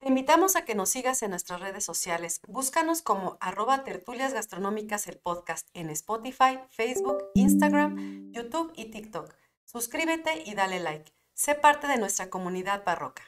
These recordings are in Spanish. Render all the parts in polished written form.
Te invitamos a que nos sigas en nuestras redes sociales. Búscanos como @tertulias gastronómicas el podcast en Spotify, Facebook, Instagram, YouTube y TikTok. Suscríbete y dale like. Sé parte de nuestra comunidad barroca.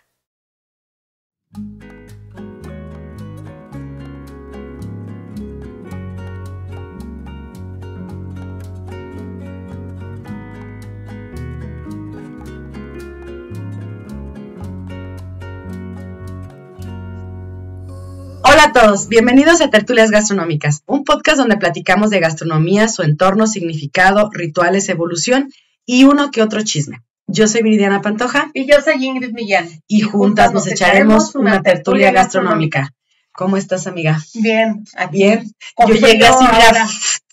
Hola a todos, bienvenidos a Tertulias Gastronómicas, un podcast donde platicamos de gastronomía, su entorno, significado, rituales, evolución y uno que otro chisme. Yo soy Viridiana Pantoja. Y yo soy Ingrid Millán. Y juntas nos echaremos una tertulia gastronómica. ¿Cómo estás, amiga? Bien. Aquí. Bien. Yo llegué así, mira,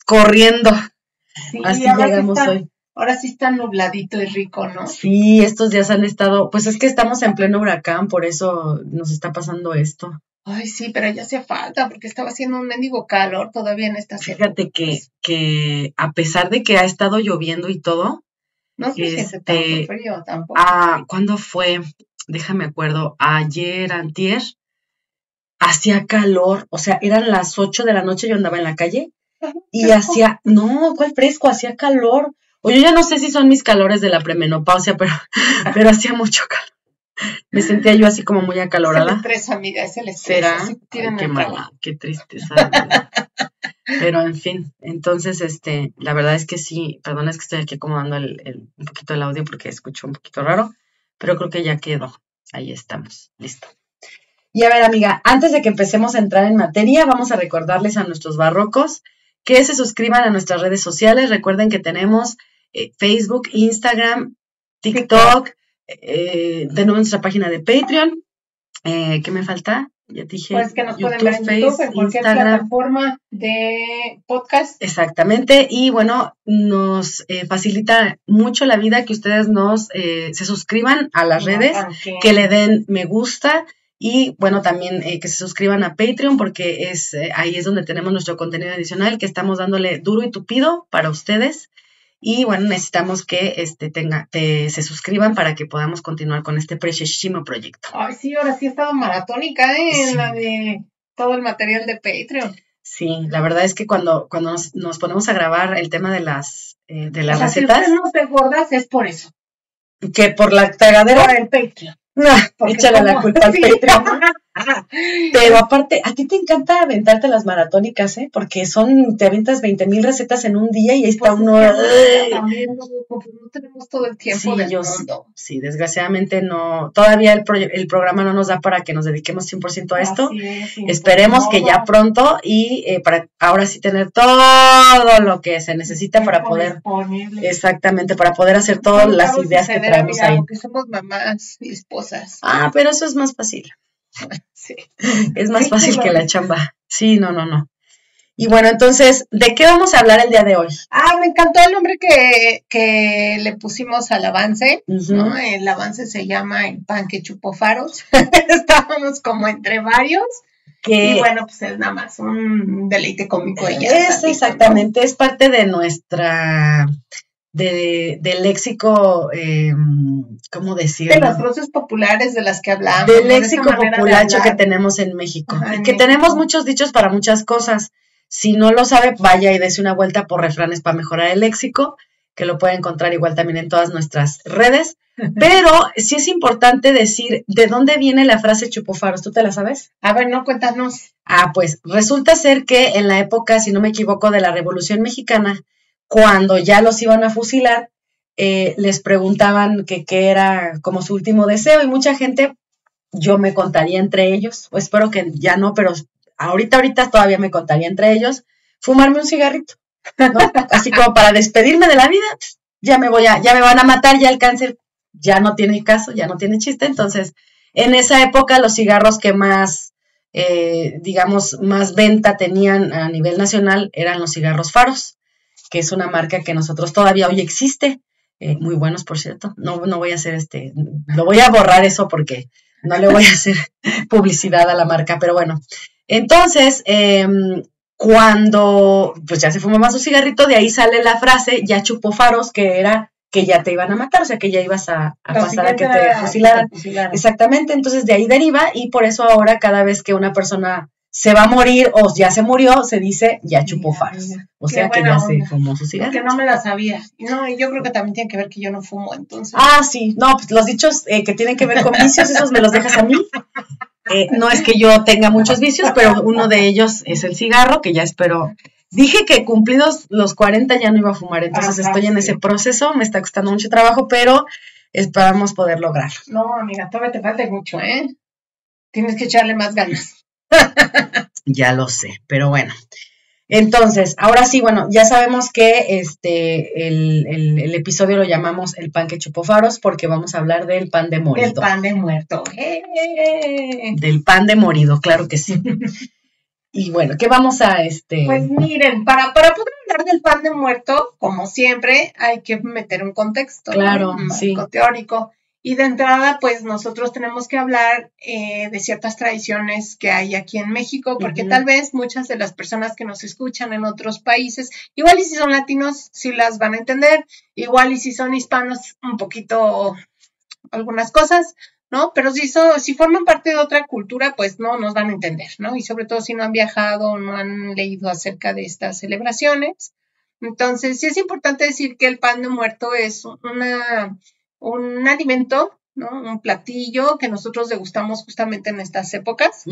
corriendo. Sí, así llegamos hoy. Ahora sí está nubladito y rico, ¿no? Sí, estos días han estado, pues es que estamos en pleno huracán, por eso nos está pasando esto. Ay, sí, pero ya hacía falta, porque estaba haciendo un mendigo calor todavía en esta ciudad. Fíjate que a pesar de que ha estado lloviendo y todo, no se siente tanto frío tampoco. ¿Cuándo fue? Déjame acuerdo, ayer, antier, hacía calor, o sea, eran las 8 de la noche, yo andaba en la calle y hacía, no, ¿cuál fresco? Hacía calor. O yo ya no sé si son mis calores de la premenopausia, pero hacía mucho calor. Me sentía yo así como muy acalorada. Es el estrés, amiga, es el estrés. ¿Será? Ay, qué mala, qué tristeza. Pero en fin, entonces, la verdad es que sí, perdona, es que estoy aquí acomodando un poquito el audio porque escucho un poquito raro, pero creo que ya quedó. Ahí estamos, listo. Y a ver, amiga, antes de que empecemos a entrar en materia, vamos a recordarles a nuestros barrocos que se suscriban a nuestras redes sociales. Recuerden que tenemos Facebook, Instagram, TikTok. Tenemos nuestra página de Patreon. ¿Qué me falta? Ya dije. Pues que nos pueden ver en YouTube, en cualquier plataforma de podcast. Exactamente. Y bueno, nos facilita mucho la vida que ustedes se suscriban a las redes, que le den me gusta. Y bueno, también que se suscriban a Patreon porque ahí es donde tenemos nuestro contenido adicional que estamos dándole duro y tupido para ustedes. Y bueno, necesitamos que se suscriban para que podamos continuar con este preciosísimo proyecto. Ay, sí, ahora sí he estado maratónica, en sí. La de todo el material de Patreon. Sí, la verdad es que cuando nos ponemos a grabar el tema de las recetas. Si ustedes no te gordas es por eso. Que por la tragadera. Por el Patreon. No, échale la culpa al Patreon. Pero aparte, a ti te encanta aventarte las maratónicas, ¿eh? Porque te aventas 20,000 recetas en un día y ahí está uno. También no tenemos todo el tiempo del mundo. Sí, desgraciadamente no. Todavía el programa no nos da para que nos dediquemos 100% a esto. Sí, esperemos que ya pronto y para ahora sí tener todo lo que se necesita para poder. Disponible. Exactamente, para poder hacer todas las ideas que traemos ahí. Porque somos mamás y esposas. Pero eso es más fácil. Sí. Es más fácil que la chamba. Sí, no. Y bueno, entonces, ¿de qué vamos a hablar el día de hoy? Me encantó el nombre que le pusimos al avance, ¿no? El avance se llama El pan que chupó faros. Estábamos como entre varios. Y bueno, pues es nada más un deleite cómico. Exactamente, ¿no? Es parte de nuestra... del léxico, ¿cómo decirlo? De las frases populares de las que hablamos. Del léxico populacho que tenemos en México. Ajá, y que tenemos muchos dichos para muchas cosas. Si no lo sabe, vaya y dese una vuelta por refranes para mejorar el léxico, que lo puede encontrar igual también en todas nuestras redes. Pero sí es importante decir de dónde viene la frase chupofaros. ¿Tú te la sabes? A ver, no, cuéntanos. Pues resulta ser que en la época, si no me equivoco, de la Revolución Mexicana, cuando ya los iban a fusilar, les preguntaban qué era como su último deseo y mucha gente, yo me contaría entre ellos, o espero que ya no, pero ahorita todavía me contaría entre ellos, fumarme un cigarrito, ¿no? Así como para despedirme de la vida, ya me van a matar, ya el cáncer ya no tiene caso, ya no tiene chiste. Entonces, en esa época los cigarros que más, más venta tenían a nivel nacional eran los cigarros Faros, que es una marca que nosotros todavía hoy existe, muy buenos, por cierto. No voy a hacer lo voy a borrar eso porque no le voy a hacer publicidad a la marca, pero bueno. Entonces, cuando pues ya se fumaba su cigarrito, de ahí sale la frase, ya chupó faros, que era que ya te iban a matar, o sea, que ya ibas a pasar a que te fusilaran. Exactamente, entonces de ahí deriva, y por eso ahora cada vez que una persona se va a morir o ya se murió, se dice ya chupó faros. O sea que ya se fumó su cigarro. Porque no me la sabía. No, yo creo que también tiene que ver que yo no fumo, entonces. Sí, no, pues los dichos que tienen que ver con vicios, esos me los dejas a mí. No es que yo tenga muchos vicios, pero uno de ellos es el cigarro, que ya espero. Dije que cumplidos los 40 ya no iba a fumar, entonces estoy en ese proceso, me está costando mucho trabajo, pero esperamos poder lograrlo. No, amiga, todavía te falta mucho, ¿eh? Tienes que echarle más ganas. Ya lo sé, pero bueno. Entonces, ahora sí, bueno, ya sabemos que el episodio lo llamamos el pan que chupó faros porque vamos a hablar del pan de morido. Del pan de muerto. Del pan de morido, claro que sí. Y bueno, ¿qué vamos a Pues miren, para poder hablar del pan de muerto, como siempre, hay que meter un contexto. Claro, ¿no? sí. Teórico. Y de entrada, pues nosotros tenemos que hablar de ciertas tradiciones que hay aquí en México, porque tal vez muchas de las personas que nos escuchan en otros países, igual y si son latinos, sí las van a entender, igual y si son hispanos, un poquito algunas cosas, ¿no? Pero si forman parte de otra cultura, pues no nos van a entender, ¿no? Y sobre todo si no han viajado o no han leído acerca de estas celebraciones. Entonces, sí es importante decir que el pan de muerto es un alimento, ¿no? Un platillo que nosotros degustamos justamente en estas épocas.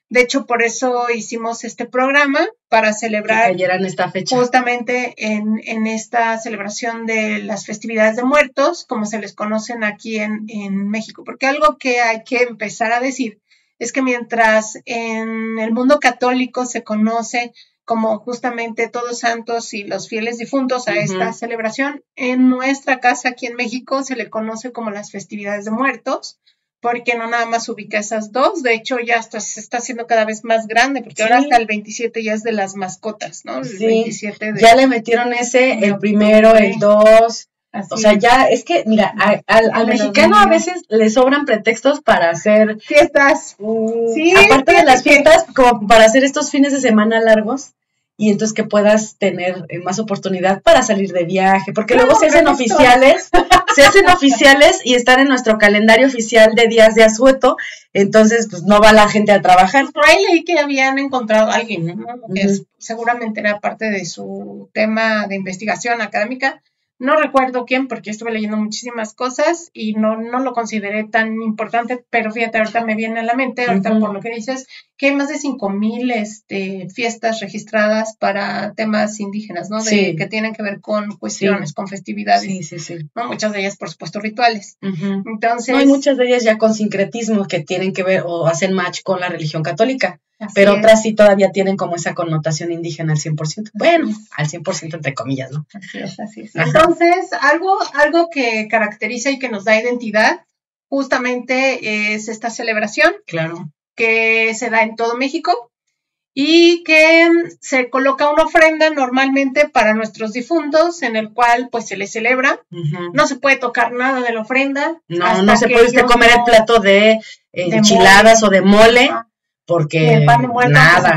De hecho, por eso hicimos este programa para celebrar en esta fecha. Justamente en esta celebración de las festividades de muertos, como se les conocen aquí en México. Porque algo que hay que empezar a decir es que mientras en el mundo católico se conoce como justamente Todos Santos y los fieles difuntos a esta celebración, en nuestra casa aquí en México se le conoce como las festividades de muertos, porque no nada más ubica esas dos, de hecho ya se está haciendo cada vez más grande, porque ahora hasta el 27 ya es de las mascotas, ¿no? El 27 ya le metieron el primero, el 2... O sea, ya es que, mira, al mexicano a veces le sobran pretextos para hacer fiestas. Aparte de las fiestas, como para hacer estos fines de semana largos, y entonces que puedas tener más oportunidad para salir de viaje, porque luego se hacen oficiales y están en nuestro calendario oficial de días de asueto, entonces pues no va la gente a trabajar. Por ahí leí que habían encontrado a alguien, ¿no? Que seguramente era parte de su tema de investigación académica. No recuerdo quién, porque estuve leyendo muchísimas cosas y no lo consideré tan importante, pero fíjate, ahorita me viene a la mente, ahorita por lo que dices, que hay más de 5,000 fiestas registradas para temas indígenas, ¿no? Que tienen que ver con cuestiones, con festividades. Sí. ¿no? Muchas de ellas, por supuesto, rituales. Entonces, no, hay muchas de ellas ya con sincretismo que tienen que ver o hacen match con la religión católica. Pero otras sí todavía tienen como esa connotación indígena al 100%. Bueno, al 100% entre comillas, ¿no? Así es. Entonces, algo que caracteriza y que nos da identidad justamente es esta celebración. Claro. Que se da en todo México y que se coloca una ofrenda normalmente para nuestros difuntos en el cual pues se les celebra. No se puede tocar nada de la ofrenda. No se puede usted comer el plato de enchiladas o de mole. Porque el pan de muerto, nada.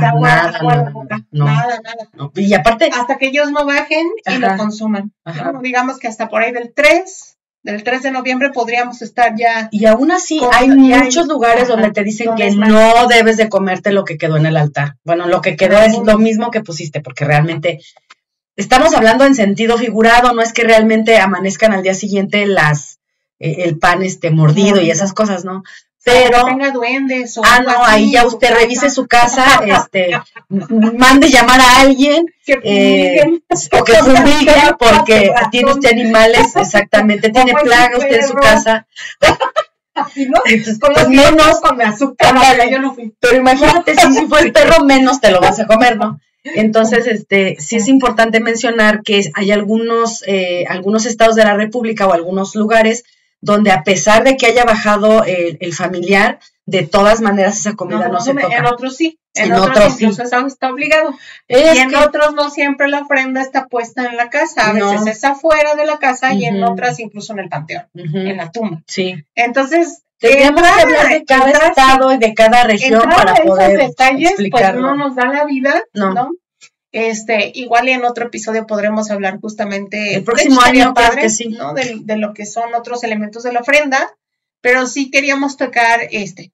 Y aparte, hasta que ellos no bajen y lo consuman. ¿no? Digamos que hasta por ahí del 3 de noviembre podríamos estar ya. Y aún así hay muchos lugares donde te dicen que no debes de comerte lo que quedó en el altar. Bueno, lo que quedó es lo mismo que pusiste, porque realmente estamos hablando en sentido figurado, no es que realmente amanezcan al día siguiente el pan mordido y esas cosas, ¿no? Pero tenga duendes o ahí ya usted revise su casa, mande llamar a alguien o que fumiguen porque tiene usted animales, exactamente, tiene plaga usted en su casa. Entonces, pues menos con azúcar, yo no fui. Pero imagínate si fue el perro, menos te lo vas a comer, ¿no? Entonces, sí es importante mencionar que hay algunos estados de la República o algunos lugares donde a pesar de que haya bajado el familiar, de todas maneras esa comida no se toca. En otros sí, en otros incluso está obligado. Y en otros no siempre la ofrenda está puesta en la casa, a veces es afuera de la casa y en otras incluso en el panteón, en la tumba. Sí. Entonces, tendríamos que hablar de cada estado y de cada región para poder detalles, explicarlo. Pues no nos da la vida, ¿no? Igual y en otro episodio podremos hablar justamente el próximo año, padre, que sí, ¿no? De lo que son otros elementos de la ofrenda, pero sí queríamos tocar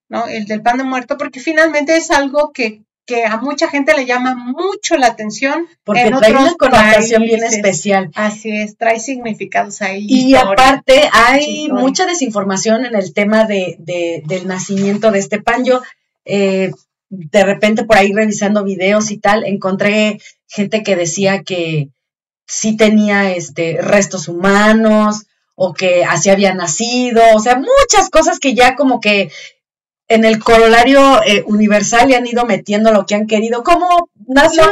¿no? El del pan de muerto, porque finalmente es algo que a mucha gente le llama mucho la atención. Porque trae una connotación bien especial. Así es, trae significados ahí. Y aparte hay mucha desinformación en el tema del nacimiento de este pan. Yo de repente por ahí revisando videos y tal, encontré gente que decía que sí tenía restos humanos o que así había nacido, o sea, muchas cosas que ya como que en el corolario universal le han ido metiendo lo que han querido, como nació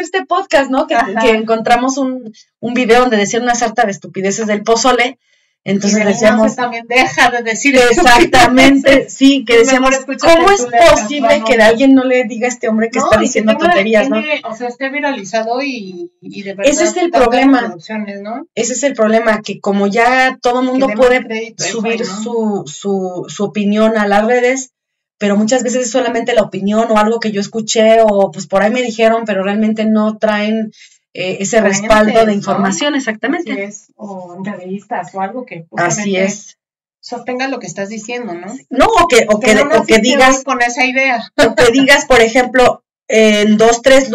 este podcast, ¿no? Que encontramos un video donde decían una sarta de estupideces del pozole. Entonces decíamos, también deja de decir exactamente, sí, que decíamos, ¿cómo es posible que alguien no le diga a este hombre que está diciendo tonterías, ¿no? O sea, esté viralizado y de verdad. Ese es el problema, ¿no? Ese es el problema, que como ya todo el mundo puede subir su opinión a las redes, pero muchas veces es solamente la opinión o algo que yo escuché o pues por ahí me dijeron, pero realmente no traen ese respaldo de información, ¿no? Exactamente. Así es, o en revistas o algo que así es. Sostenga lo que estás diciendo, ¿no? No, o que digas con esa idea. O que digas, por ejemplo, en 2, 3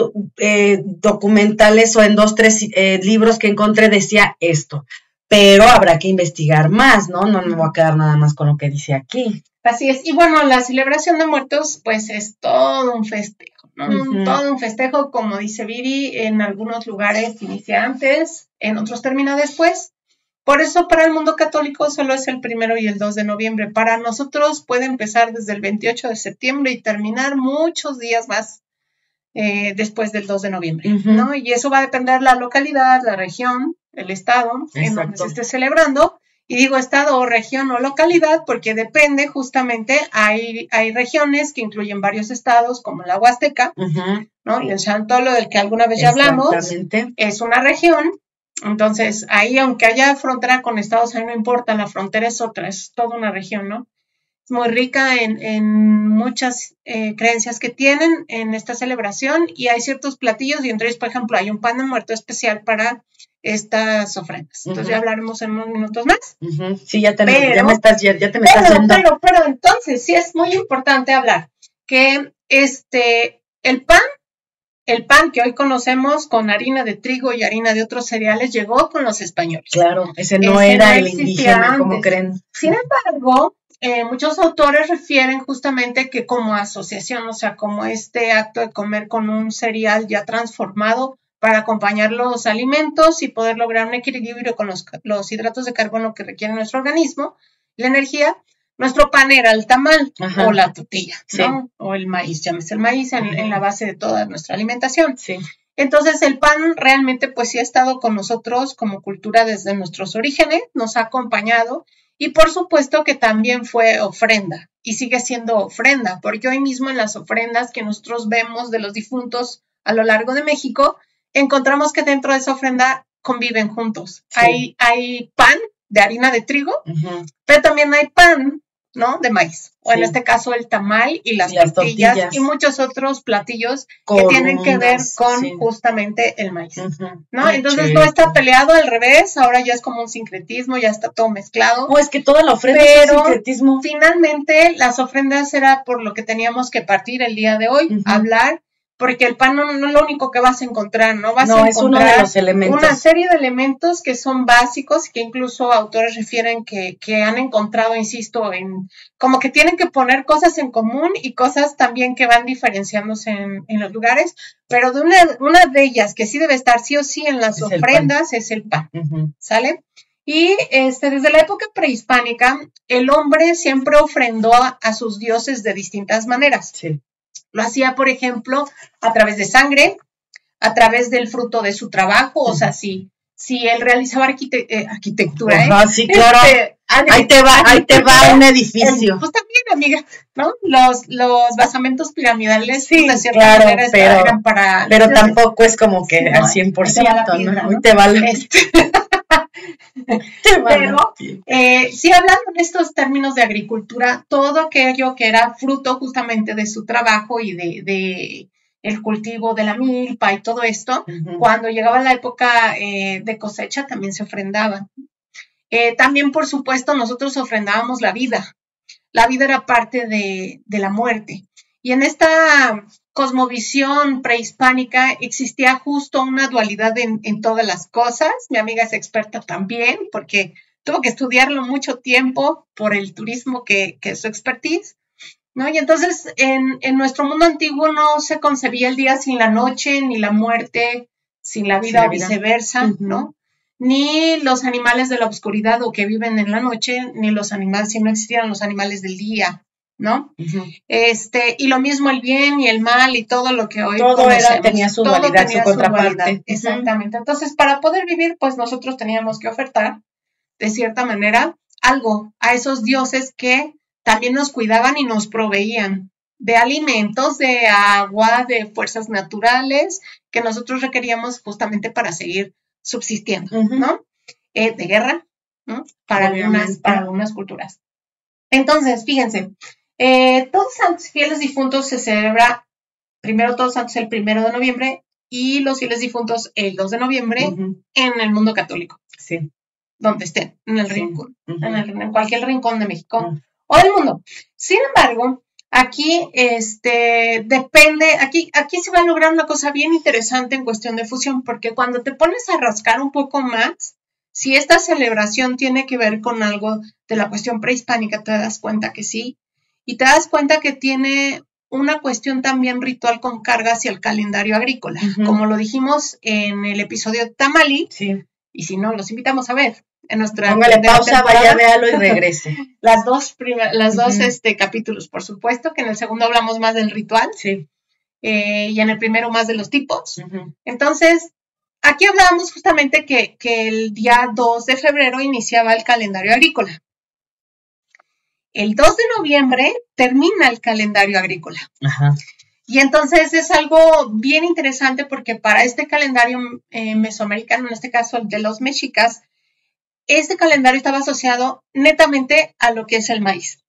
documentales o en 2, 3 libros que encontré decía esto, pero habrá que investigar más, ¿no? No me voy a quedar nada más con lo que dice aquí. Así es, y bueno, la celebración de muertos, pues es todo un festejo. ¿no? Todo un festejo, como dice Viri, en algunos lugares inicia antes, en otros termina después. Por eso para el mundo católico solo es el 1 y el 2 de noviembre. Para nosotros puede empezar desde el 28 de septiembre y terminar muchos días más después del 2 de noviembre, ¿no? Y eso va a depender de la localidad, la región, el estado en donde se esté celebrando. Y digo estado o región o localidad porque depende justamente, hay regiones que incluyen varios estados como la Huasteca, ¿no? Y el Chantolo del que alguna vez ya hablamos, es una región. Entonces ahí aunque haya frontera con estados, ahí no importa, la frontera es otra, es toda una región, ¿no? Es muy rica en muchas creencias que tienen en esta celebración y hay ciertos platillos y entre ellos, por ejemplo, hay un pan de muerto especial para estas ofrendas. Entonces ya hablaremos en unos minutos más. Sí, ya me estás yendo. Pero entonces sí es muy importante hablar que el pan que hoy conocemos con harina de trigo y harina de otros cereales llegó con los españoles. Claro, ese no era el indígena, como creen. Sin embargo, muchos autores refieren justamente que como asociación, o sea, como este acto de comer con un cereal ya transformado para acompañar los alimentos y poder lograr un equilibrio con los hidratos de carbono que requiere nuestro organismo, la energía, nuestro pan era el tamal o la tortilla, ¿no? O el maíz, llámese el maíz en la base de toda nuestra alimentación. Sí. Entonces el pan realmente pues sí ha estado con nosotros como cultura desde nuestros orígenes, nos ha acompañado y por supuesto que también fue ofrenda y sigue siendo ofrenda, porque hoy mismo en las ofrendas que nosotros vemos de los difuntos a lo largo de México, encontramos que dentro de esa ofrenda conviven juntos. Sí. Hay pan de harina de trigo, pero también hay pan, ¿no? De maíz. O en este caso el tamal y las tortillas y muchos otros platillos que tienen que ver con justamente el maíz, ¿no? Entonces no está peleado, al revés, ahora ya es como un sincretismo, ya está todo mezclado. No, es que toda la ofrenda es un sincretismo. Finalmente las ofrendas era por lo que teníamos que partir el día de hoy, hablar, porque el pan no es lo único que vas a encontrar, ¿no? Vas a encontrar es uno de los elementos. Una serie de elementos que son básicos, que incluso autores refieren que han encontrado, insisto, como que tienen que poner cosas en común y cosas también que van diferenciándose en los lugares, pero de una de ellas que sí debe estar sí o sí en las ofrendas es el pan, ¿sale? Y desde la época prehispánica, el hombre siempre ofrendó a sus dioses de distintas maneras. Sí. Lo hacía, por ejemplo, a través de sangre, a través del fruto de su trabajo, o sea, si él realizaba arquitectura. Sí, claro. Ahí te va un edificio. Pues también, amiga, ¿no? Los basamentos piramidales, sí, de cierta manera, eran para... Pero tampoco es como que al 100%, ¿no? Hoy te vale. Pero sí, hablando en estos términos de agricultura, todo aquello que era fruto justamente de su trabajo y el cultivo de la milpa y todo esto, cuando llegaba la época de cosecha también se ofrendaba. También, por supuesto, nosotros ofrendábamos la vida. La vida era parte de la muerte. Y en esta cosmovisión prehispánica existía justo una dualidad en todas las cosas. Mi amiga es experta también, porque tuvo que estudiarlo mucho tiempo por el turismo que es su expertise, ¿no? Y entonces en nuestro mundo antiguo no se concebía el día sin la noche, ni la muerte sin la vida, o viceversa, ¿no? Ni los animales de la oscuridad o que viven en la noche, ni los animales, si no existieran los animales del día, ¿no? Y lo mismo el bien y el mal y todo lo que hoy tenía su dualidad, su contraparte. Exactamente. Entonces, para poder vivir, pues nosotros teníamos que ofertar, de cierta manera, algo a esos dioses que también nos cuidaban y nos proveían de alimentos, de agua, de fuerzas naturales que nosotros requeríamos justamente para seguir subsistiendo, ¿no? De guerra, ¿no? Para algunas culturas. Entonces, fíjense, Todos Santos y Fieles Difuntos se celebra primero Todos Santos el 1 de noviembre y los Fieles Difuntos el 2 de noviembre en el mundo católico. Sí. Donde estén, en el rincón, en cualquier rincón de México o del mundo. Sin embargo, aquí depende, aquí se va a lograr una cosa bien interesante en cuestión de fusión, porque cuando te pones a rascar un poco más, si esta celebración tiene que ver con algo de la cuestión prehispánica, te das cuenta que sí, y te das cuenta que tiene una cuestión también ritual con carga hacia el calendario agrícola, como lo dijimos en el episodio de Tamali, y si no, los invitamos a ver. Póngale pausa, vaya, véalo y regrese. Las dos capítulos, por supuesto, que en el segundo hablamos más del ritual, y en el primero más de los tipos. Entonces, aquí hablábamos justamente que el día 2 de febrero iniciaba el calendario agrícola. El 2 de noviembre termina el calendario agrícola. Y entonces es algo bien interesante porque para este calendario mesoamericano, en este caso el de los mexicas, este calendario estaba asociado netamente a lo que es el maíz.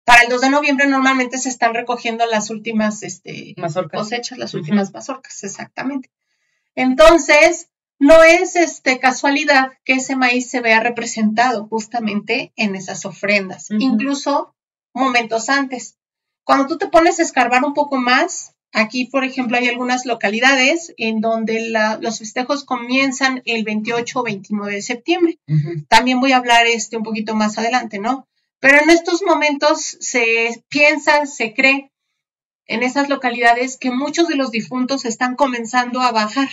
Para el 2 de noviembre normalmente se están recogiendo las últimas cosechas, las últimas mazorcas, exactamente. Entonces, no es casualidad que ese maíz se vea representado justamente en esas ofrendas, incluso momentos antes. Cuando tú te pones a escarbar un poco más, aquí, por ejemplo, hay algunas localidades en donde los festejos comienzan el 28 o 29 de septiembre. También voy a hablar un poquito más adelante, ¿no? Pero en estos momentos se piensa, se cree en esas localidades que muchos de los difuntos están comenzando a bajar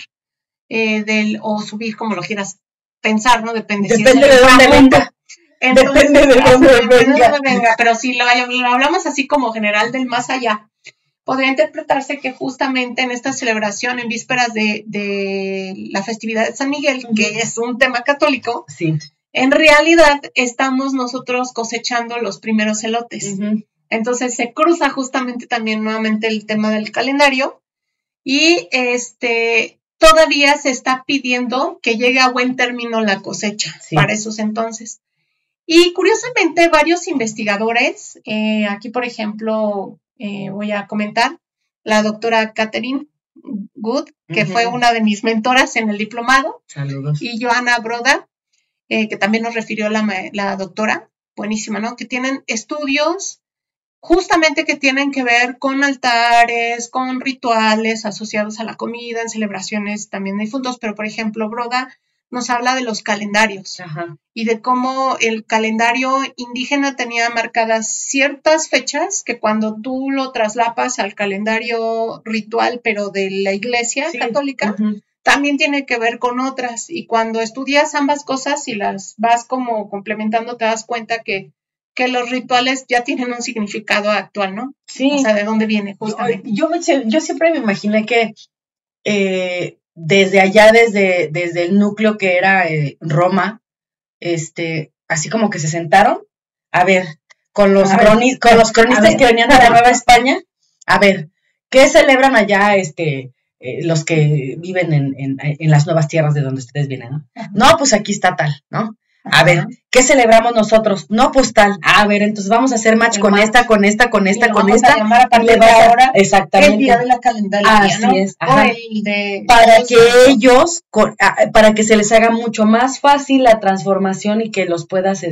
o subir, como lo quieras pensar, ¿no? Depende de dónde venga. Entonces, depende de dónde venga. Pero si lo hablamos así como general del más allá, podría interpretarse que justamente en esta celebración, en vísperas de la festividad de San Miguel, que es un tema católico, en realidad estamos nosotros cosechando los primeros elotes. Entonces se cruza justamente también nuevamente el tema del calendario y todavía se está pidiendo que llegue a buen término la cosecha para esos entonces. Y curiosamente varios investigadores, aquí por ejemplo voy a comentar, la doctora Catherine Good, que fue una de mis mentoras en el diplomado. Saludos. Y Joana Broda, que también nos refirió la doctora, buenísima, ¿no? Que tienen estudios justamente que tienen que ver con altares, con rituales asociados a la comida, en celebraciones también de difuntos, pero por ejemplo Broda nos habla de los calendarios y de cómo el calendario indígena tenía marcadas ciertas fechas que cuando tú lo traslapas al calendario ritual, pero de la iglesia católica, también tiene que ver con otras. Y cuando estudias ambas cosas y las vas como complementando, te das cuenta que los rituales ya tienen un significado actual, ¿no? Sí. O sea, ¿de dónde viene justamente? Yo siempre me imaginé que desde allá, desde el núcleo que era Roma, así como que se sentaron, a ver, con los cronistas que venían de la Nueva España, a ver, ¿qué celebran allá los que viven en las nuevas tierras de donde ustedes vienen, ¿no? No, pues aquí está tal, ¿no? A ver, ¿qué celebramos nosotros? No, pues tal. A ver, entonces vamos a hacer match con esta. Y vamos a llamar a partir de ahora exactamente. El día de la calendaria, así ¿no? es. Ajá. O el de... para que se les haga mucho más fácil la transformación y que los puedas,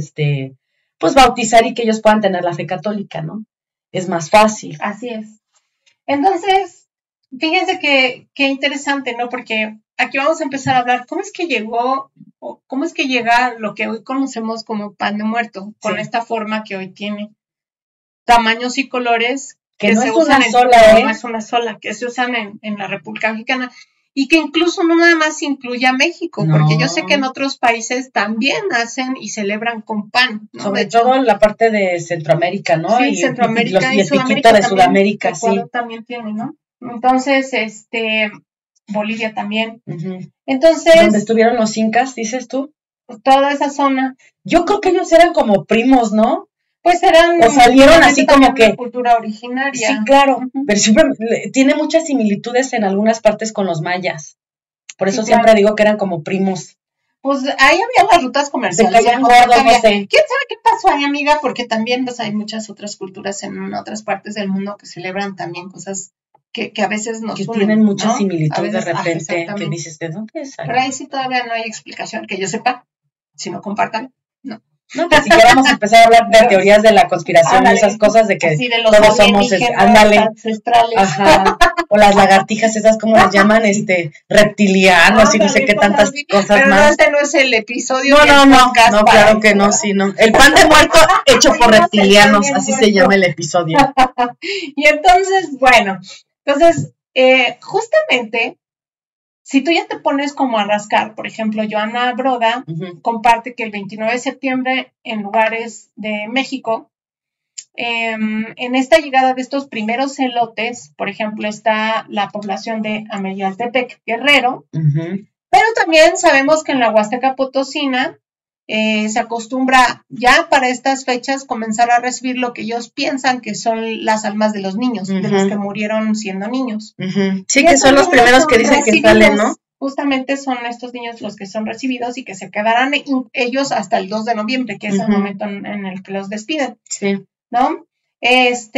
pues bautizar y que ellos puedan tener la fe católica, ¿no? Es más fácil. Así es. Entonces, fíjense qué interesante, ¿no? Porque aquí vamos a empezar a hablar cómo es que llega lo que hoy conocemos como pan de muerto, con esta forma que hoy tiene, tamaños y colores que no se usan no es una sola, que se usan en la República Mexicana, y que incluso no nada más incluye a México, porque yo sé que en otros países también hacen y celebran con pan, ¿no? Sobre todo en la parte de Centroamérica, ¿no? Sí, Centroamérica y el piquito de Sudamérica, sí. También tiene, ¿no? Entonces, Bolivia también. Entonces... ¿Dónde estuvieron los incas, dices tú? Toda esa zona. Yo creo que ellos eran como primos, ¿no? Pues eran... O salieron así como que... cultura originaria. Sí, claro. Pero siempre tiene muchas similitudes en algunas partes con los mayas. Por eso siempre digo que eran como primos. Pues ahí había las rutas comerciales. Se caían gordos, no sé. ¿Quién sabe qué pasó ahí, amiga? Porque también pues hay muchas otras culturas en otras partes del mundo que celebran también cosas que a veces nos unen, tienen mucha similitud veces, de repente, que dices, ¿de dónde es? Pero ahí sí todavía no hay explicación, que yo sepa, si no compartan, no. No, pues si queramos empezar a hablar de teorías de la conspiración y esas cosas de que de todos somos, ancestrales. Ajá, o las lagartijas esas, como las llaman, reptilianos y no sé qué tantas cosas pero más. Pero no es el episodio. No, claro que no, sí, no. El pan de muerto hecho por reptilianos, así se llama el episodio. Y entonces, bueno, justamente, si tú ya te pones como a rascar, por ejemplo, Joana Broda comparte que el 29 de septiembre en lugares de México, en esta llegada de estos primeros celotes, por ejemplo, está la población de Ameyaltepec, Guerrero, pero también sabemos que en la Huasteca Potosina se acostumbra ya para estas fechas comenzar a recibir lo que ellos piensan que son las almas de los niños, de los que murieron siendo niños. Sí, que son los primeros que dicen que salen, ¿no? Justamente son estos niños los que son recibidos y que se quedarán ellos hasta el 2 de noviembre, que es el momento en el que los despiden. Sí. ¿No? Es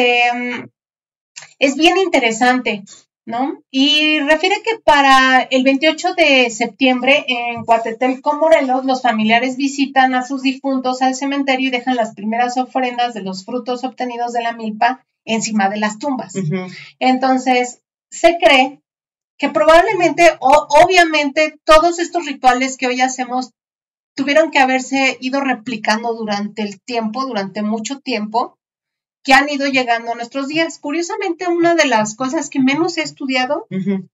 bien interesante, ¿no? Y refiere que para el 28 de septiembre en Coatetelco, Morelos, los familiares visitan a sus difuntos al cementerio y dejan las primeras ofrendas de los frutos obtenidos de la milpa encima de las tumbas. Entonces, se cree que probablemente, obviamente, todos estos rituales que hoy hacemos tuvieron que haberse ido replicando durante el tiempo, durante mucho tiempo, que han ido llegando a nuestros días. Curiosamente, una de las cosas que menos he estudiado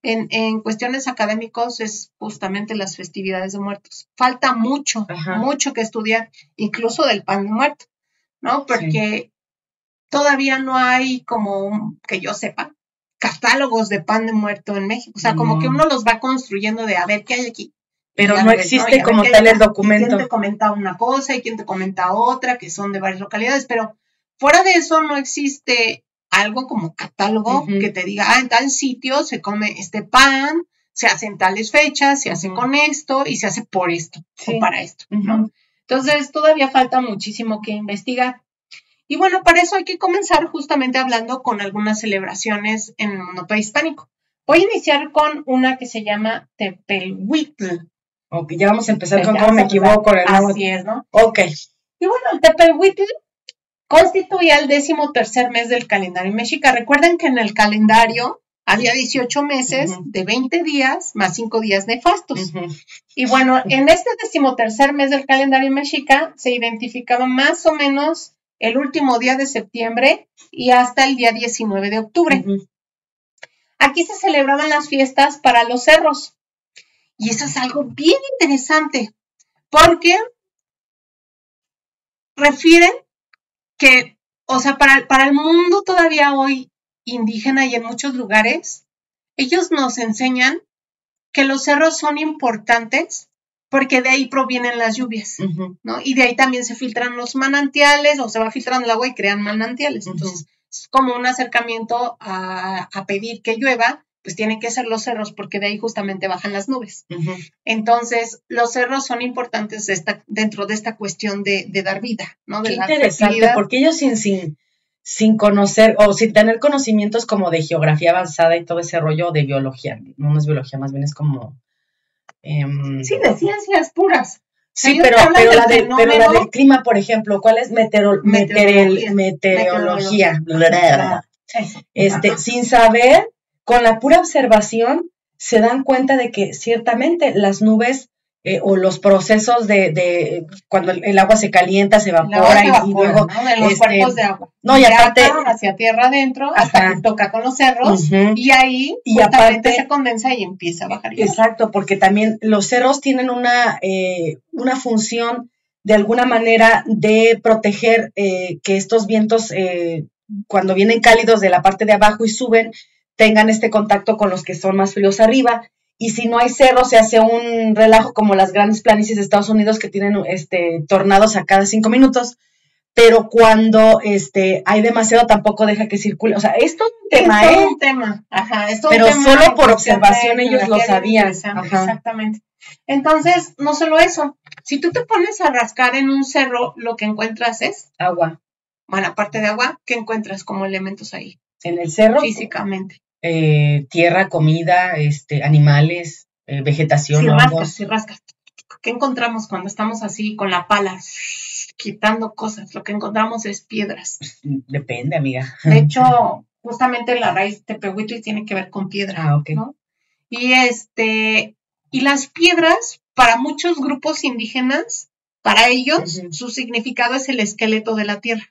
en cuestiones académicos es justamente las festividades de muertos. Falta mucho que estudiar, incluso del pan de muerto, ¿no? Porque todavía no hay, como que yo sepa, catálogos de pan de muerto en México. O sea, como que uno los va construyendo de a ver qué hay aquí. Pero no existe como tal el documento. Quién te comenta una cosa y quién te comenta otra, que son de varias localidades, pero fuera de eso no existe algo como catálogo que te diga, en tal sitio se come este pan, se hace en tales fechas, se hace con esto y se hace por esto o para esto, ¿no? Entonces todavía falta muchísimo que investigar. Y bueno, para eso hay que comenzar justamente hablando con algunas celebraciones en el mundo prehispánico. Voy a iniciar con una que se llama Tepelhuitl. Ok, ya vamos a empezar con cómo me equivoco. Así es, ¿no? Ok. Y bueno, el Tepelhuitl constituía el 13º mes del calendario mexica. Recuerden que en el calendario había 18 meses de 20 días más 5 días nefastos. Y bueno, en este 13º mes del calendario mexica se identificaba más o menos el último día de septiembre y hasta el día 19 de octubre. Aquí se celebraban las fiestas para los cerros. Y eso es algo bien interesante, porque refieren que, o sea, para el mundo todavía hoy indígena y en muchos lugares, ellos nos enseñan que los cerros son importantes porque de ahí provienen las lluvias, ¿no? Y de ahí también se filtran los manantiales o se va filtrando el agua y crean manantiales. Entonces, es como un acercamiento a pedir que llueva pues tienen que ser los cerros, porque de ahí justamente bajan las nubes. Ujú. Entonces, los cerros son importantes dentro de esta cuestión de dar vida, ¿no? De Qué la interesante, fertilidad. porque ellos sin conocer o sin tener conocimientos como de geografía avanzada y todo ese rollo de biología, no es biología, más bien es como... Sí, de ciencias puras. Sí, Ellos pero hablan del la fenómeno. del clima, por ejemplo, ¿cuál es meteorología? Eso. Sin saber, con la pura observación, se dan cuenta de que ciertamente las nubes o los procesos de cuando el agua se calienta, se evapora, y luego... ¿no? De los cuerpos de agua. No, y aparte... hacia tierra adentro, hasta que toca con los cerros, y ahí y aparte se condensa y empieza a bajar. Exacto, porque también los cerros tienen una función de alguna manera de proteger que estos vientos, cuando vienen cálidos de la parte de abajo y suben, tengan este contacto con los que son más fríos arriba. Y si no hay cerros, se hace un relajo como las grandes planicies de Estados Unidos que tienen tornados a cada 5 minutos. Pero cuando hay demasiado tampoco deja que circule. O sea, esto es un tema, es un tema. Ajá, es pero un tema solo por observación ellos lo sabían. Exactamente. Entonces, no solo eso. Si tú te pones a rascar en un cerro, lo que encuentras es agua. Bueno, aparte de agua, ¿qué encuentras como elementos ahí? En el cerro. Físicamente. Tierra, comida, animales, vegetación, hongos. Si rascas. ¿Qué encontramos cuando estamos así con la pala? Quitando cosas, lo que encontramos es piedras. Depende, amiga. De hecho, justamente la raíz de tepehuitli tiene que ver con piedra, okay. ¿no? Y las piedras, para muchos grupos indígenas, para ellos, su significado es el esqueleto de la tierra.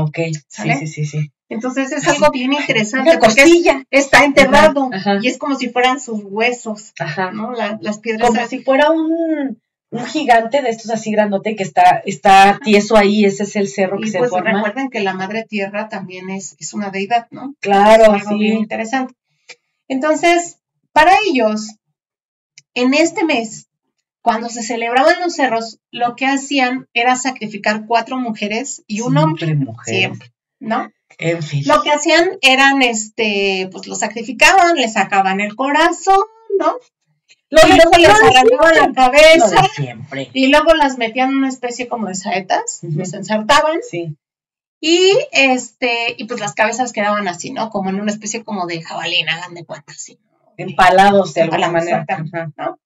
Ok. ¿Sale? Sí. Entonces es algo bien interesante porque está enterrado y es como si fueran sus huesos, ¿no? Las piedras. Como si fuera un gigante de estos así grandote que está tieso ahí, ese es el cerro que se forma. Recuerden que la madre tierra también es una deidad, ¿no? Claro, es algo bien interesante. Entonces, para ellos, en este mes, cuando se celebraban los cerros, lo que hacían era sacrificar 4 mujeres y un hombre. Siempre, ¿no? En fin. Lo que hacían eran, pues lo sacrificaban, le sacaban el corazón, ¿no? Y luego les arrancaban la cabeza y luego las metían en una especie como de saetas, los ensartaban. Sí. Y pues las cabezas quedaban así, ¿no? Como en una especie como de jabalina, hagan de cuenta, así, ¿no? Empalados de alguna manera. ¿No?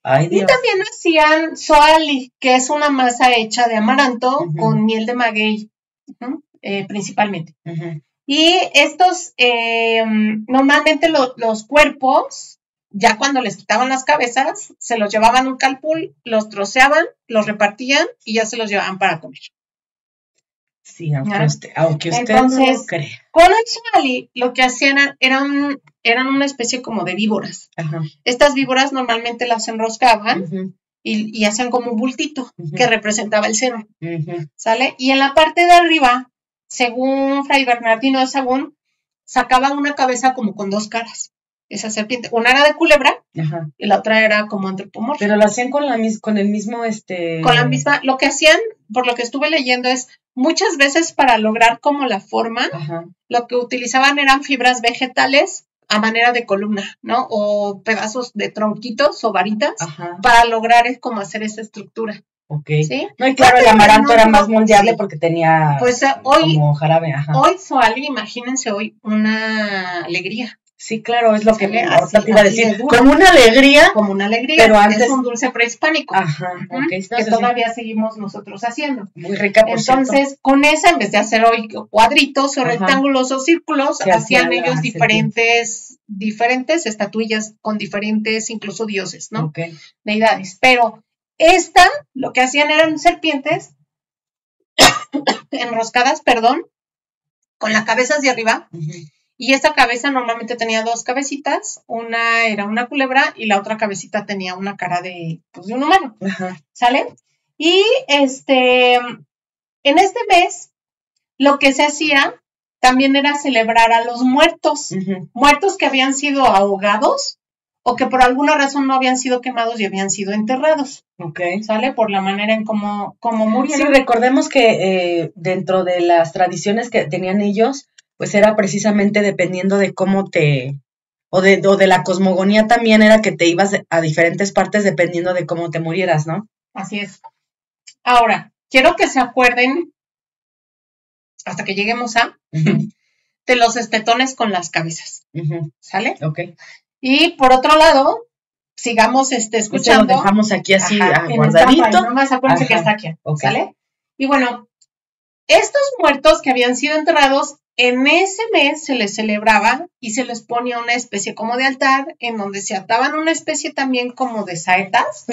Ay, Dios. Y también hacían soali, que es una masa hecha de amaranto con miel de maguey, principalmente. Y estos, normalmente los cuerpos, ya cuando les quitaban las cabezas, se los llevaban a un calpul, los troceaban, los repartían y ya se los llevaban para comer. Sí, aunque usted Entonces, no lo crea. Con el soali, lo que hacían eran una especie como de víboras. Estas víboras normalmente las enroscaban y hacían como un bultito que representaba el cerro. ¿Sale? Y en la parte de arriba, según Fray Bernardino de Sahagún, sacaban una cabeza como con 2 caras. Esa serpiente. Una era de culebra y la otra era como antropomorfa. Pero lo hacían con el mismo Con la misma. Lo que hacían, por lo que estuve leyendo, es muchas veces para lograr como la forma, lo que utilizaban eran fibras vegetales a manera de columna, ¿no? O pedazos de tronquitos o varitas para lograr como hacer esa estructura. ¿Sí? No, y claro, el amaranto era más moldeable porque tenía como jarabe. Hoy soali, imagínense hoy, una alegría. Sí, claro, es lo que ahorita te iba a decir. Como una alegría. Como una alegría, pero antes es un dulce prehispánico. Que todavía seguimos nosotros haciendo. Muy rica, por Entonces, cierto. Con esa, en vez de hacer hoy cuadritos o rectángulos o círculos, hacían ellos diferentes estatuillas con diferentes, incluso dioses, ¿no? Deidades. Pero lo que hacían eran serpientes enroscadas, con la cabeza hacia arriba. Y esa cabeza normalmente tenía 2 cabecitas, una era una culebra y la otra cabecita tenía una cara de un humano, ¿sale? Y en este mes, lo que se hacía también era celebrar a los muertos, muertos que habían sido ahogados o que por alguna razón no habían sido quemados y habían sido enterrados, ¿sale? Por la manera en cómo murieron. Sí, recordemos que dentro de las tradiciones que tenían ellos, pues era precisamente dependiendo de cómo O de la cosmogonía también era que te ibas a diferentes partes dependiendo de cómo te murieras, ¿no? Así es. Ahora, quiero que se acuerden, hasta que lleguemos a, de los espetones con las cabezas. ¿Sale? Ok. Y por otro lado, sigamos escuchando. Lo dejamos aquí así guardadito. Nomás acuérdense que está aquí. Okay. ¿Sale? Y bueno, estos muertos que habían sido enterrados, en ese mes se les celebraba y se les ponía una especie como de altar en donde se ataban una especie también como de saetas.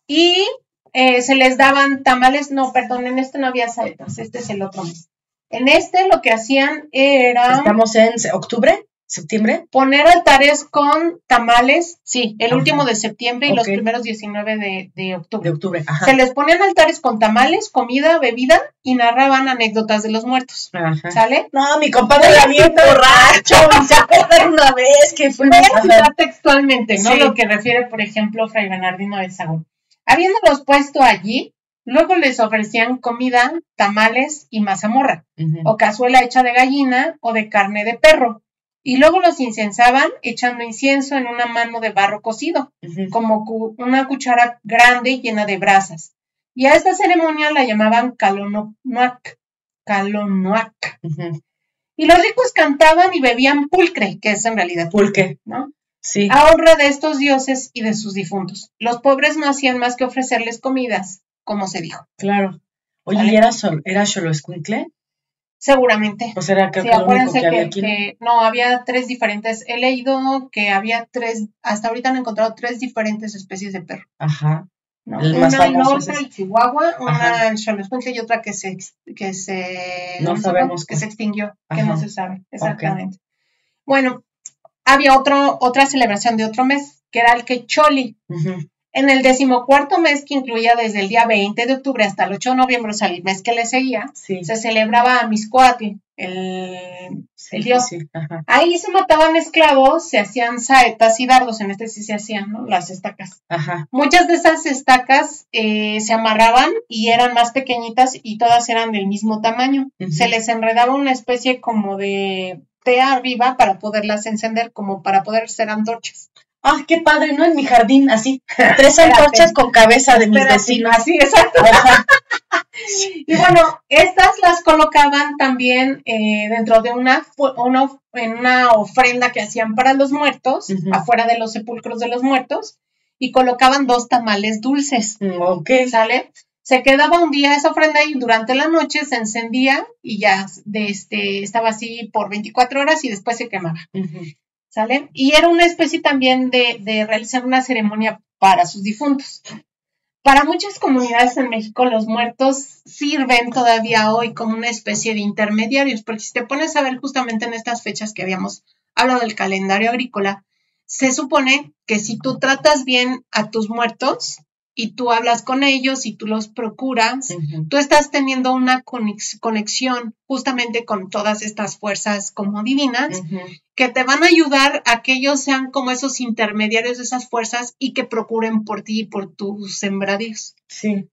Y se les daban tamales, no, perdón, en este no había saetas, este es el otro mes. En este lo que hacían era... ¿Estamos en octubre? ¿Septiembre? Poner altares con tamales, sí, el último de septiembre y los primeros 19 de octubre. De octubre, ajá. Se les ponían altares con tamales, comida, bebida y narraban anécdotas de los muertos. Ajá. ¿Sale? No, mi compadre era bien borracho, se acuerdan una vez que fue... Voy a citar textualmente, ¿no? Sí. Lo que refiere, por ejemplo, Fray Bernardino de Sahagún. Habiéndolos puesto allí, luego les ofrecían comida, tamales y mazamorra, o cazuela hecha de gallina o de carne de perro. Y luego los incensaban echando incienso en una mano de barro cocido, como una cuchara grande llena de brasas. Y a esta ceremonia la llamaban calonoac. Y los ricos cantaban y bebían pulcre, que es en realidad pulque, ¿no? Sí. A honra de estos dioses y de sus difuntos. Los pobres no hacían más que ofrecerles comidas, como se dijo. Claro. Oye, ¿y era Xoloescuintle? Seguramente. Pues era creo sí, que lo único que había aquí. No, había 3 diferentes. He leído que había 3, hasta ahorita han encontrado 3 diferentes especies de perro. Ajá. ¿No? Una en Norte, el Chihuahua, una en Xoloescuintle y otra que se no sabemos que se extinguió, que no se sabe exactamente. Okay. Bueno, había otra celebración de otro mes, que era el Quecholi. En el 14º mes, que incluía desde el día 20 de octubre hasta el 8 de noviembre, o sea, el mes que le seguía, se celebraba a Mixcoatl, el dios. Ahí se mataban esclavos, se hacían saetas y dardos, en este sí se hacían, ¿no? Las estacas. Muchas de esas estacas se amarraban y eran más pequeñitas y todas eran del mismo tamaño. Se les enredaba una especie como de tea arriba para poderlas encender, como para poder ser antorchas. ¡Ah, qué padre! ¿No? En mi jardín, así. 3 antorchas con cabeza de mis vecinos. Así, exacto. Y bueno, estas las colocaban también dentro de una ofrenda que hacían para los muertos, afuera de los sepulcros de los muertos, y colocaban 2 tamales dulces. ¿Sale? Se quedaba un día esa ofrenda y durante la noche se encendía y ya estaba así por 24 horas y después se quemaba. ¿Sale? Y era una especie también de realizar una ceremonia para sus difuntos. Para muchas comunidades en México, los muertos sirven todavía hoy como una especie de intermediarios, porque si te pones a ver justamente en estas fechas que habíamos hablado del calendario agrícola, se supone que si tú tratas bien a tus muertos y tú hablas con ellos y tú los procuras, tú estás teniendo una conexión justamente con todas estas fuerzas como divinas, que te van a ayudar a que ellos sean como esos intermediarios de esas fuerzas y que procuren por ti y por tus sembradíos.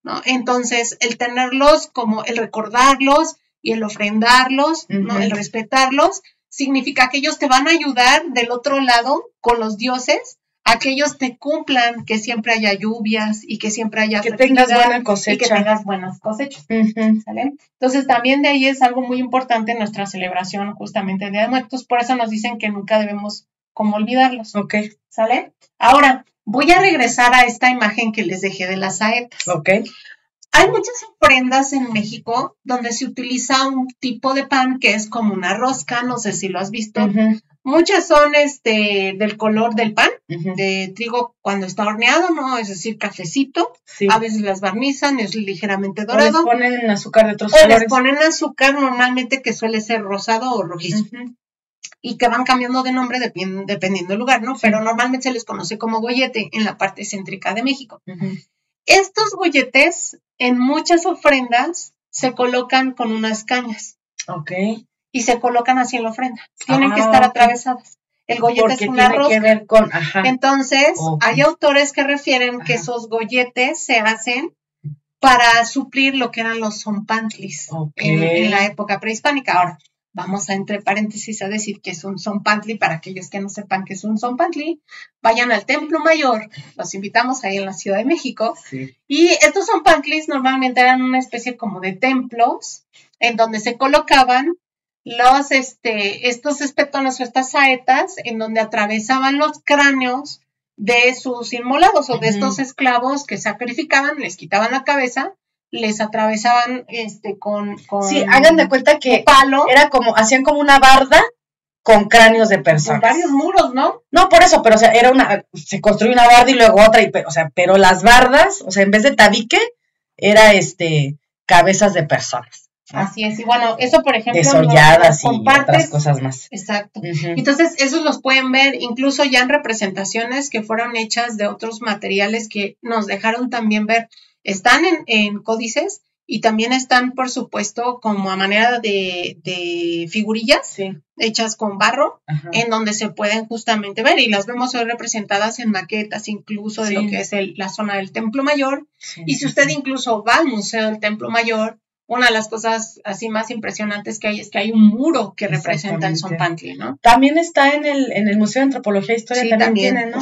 ¿No? Entonces, el tenerlos como el recordarlos y el ofrendarlos, ¿no? El respetarlos, significa que ellos te van a ayudar del otro lado con los dioses a que ellos te cumplan, que siempre haya lluvias y que siempre haya que tengas buena cosecha. Y que tengas buenas cosechas. ¿Sale? Entonces, también de ahí es algo muy importante en nuestra celebración justamente de Día de Muertos. Por eso nos dicen que nunca debemos como olvidarlos. ¿Sale? Ahora, voy a regresar a esta imagen que les dejé de las saetas. Hay muchas ofrendas en México donde se utiliza un tipo de pan que es como una rosca, no sé si lo has visto. Muchas son del color del pan, de trigo cuando está horneado, ¿no? Es decir, cafecito. A veces las barnizan, es ligeramente dorado. O les ponen azúcar de otros colores. Les ponen azúcar normalmente que suele ser rosado o rojizo. Y que van cambiando de nombre dependiendo del lugar, ¿no? Pero normalmente se les conoce como gollete en la parte céntrica de México. Estos golletes en muchas ofrendas se colocan con unas cañas. Y se colocan así en la ofrenda. Tienen que estar atravesadas. El gollete es una rosca. Que ver con, Entonces, hay autores que refieren que esos golletes se hacen para suplir lo que eran los zompantlis en la época prehispánica. Ahora, vamos a entre paréntesis a decir que es un Tzompantli, para aquellos que no sepan qué es un Tzompantli, vayan al Templo Mayor, los invitamos ahí en la Ciudad de México, Sí. Y estos Tzompantlis normalmente eran una especie como de templos en donde se colocaban estos espetones o estas saetas en donde atravesaban los cráneos de sus inmolados o de estos esclavos que sacrificaban, les quitaban la cabeza, les atravesaban con sí, hagan de cuenta que palo. Era como, hacían como una barda con cráneos de personas. Con varios muros, ¿no? No, por eso, pero o sea, se construyó una barda y luego otra, pero las bardas, o sea, en vez de tabique, era cabezas de personas. ¿No? Así es, y bueno, eso por ejemplo desolladas y otras cosas más. Exacto. Entonces, esos los pueden ver incluso ya en representaciones que fueron hechas de otros materiales que nos dejaron también ver. Están en códices y también están, por supuesto, como a manera de figurillas hechas con barro, en donde se pueden justamente ver y las vemos hoy representadas en maquetas incluso de lo que es la zona del Templo Mayor. Y si usted incluso va al Museo del Templo Mayor, una de las cosas así más impresionantes que hay es que hay un muro que representa el Tzompantli, ¿no? También está en el Museo de Antropología e Historia, también tiene, ¿no?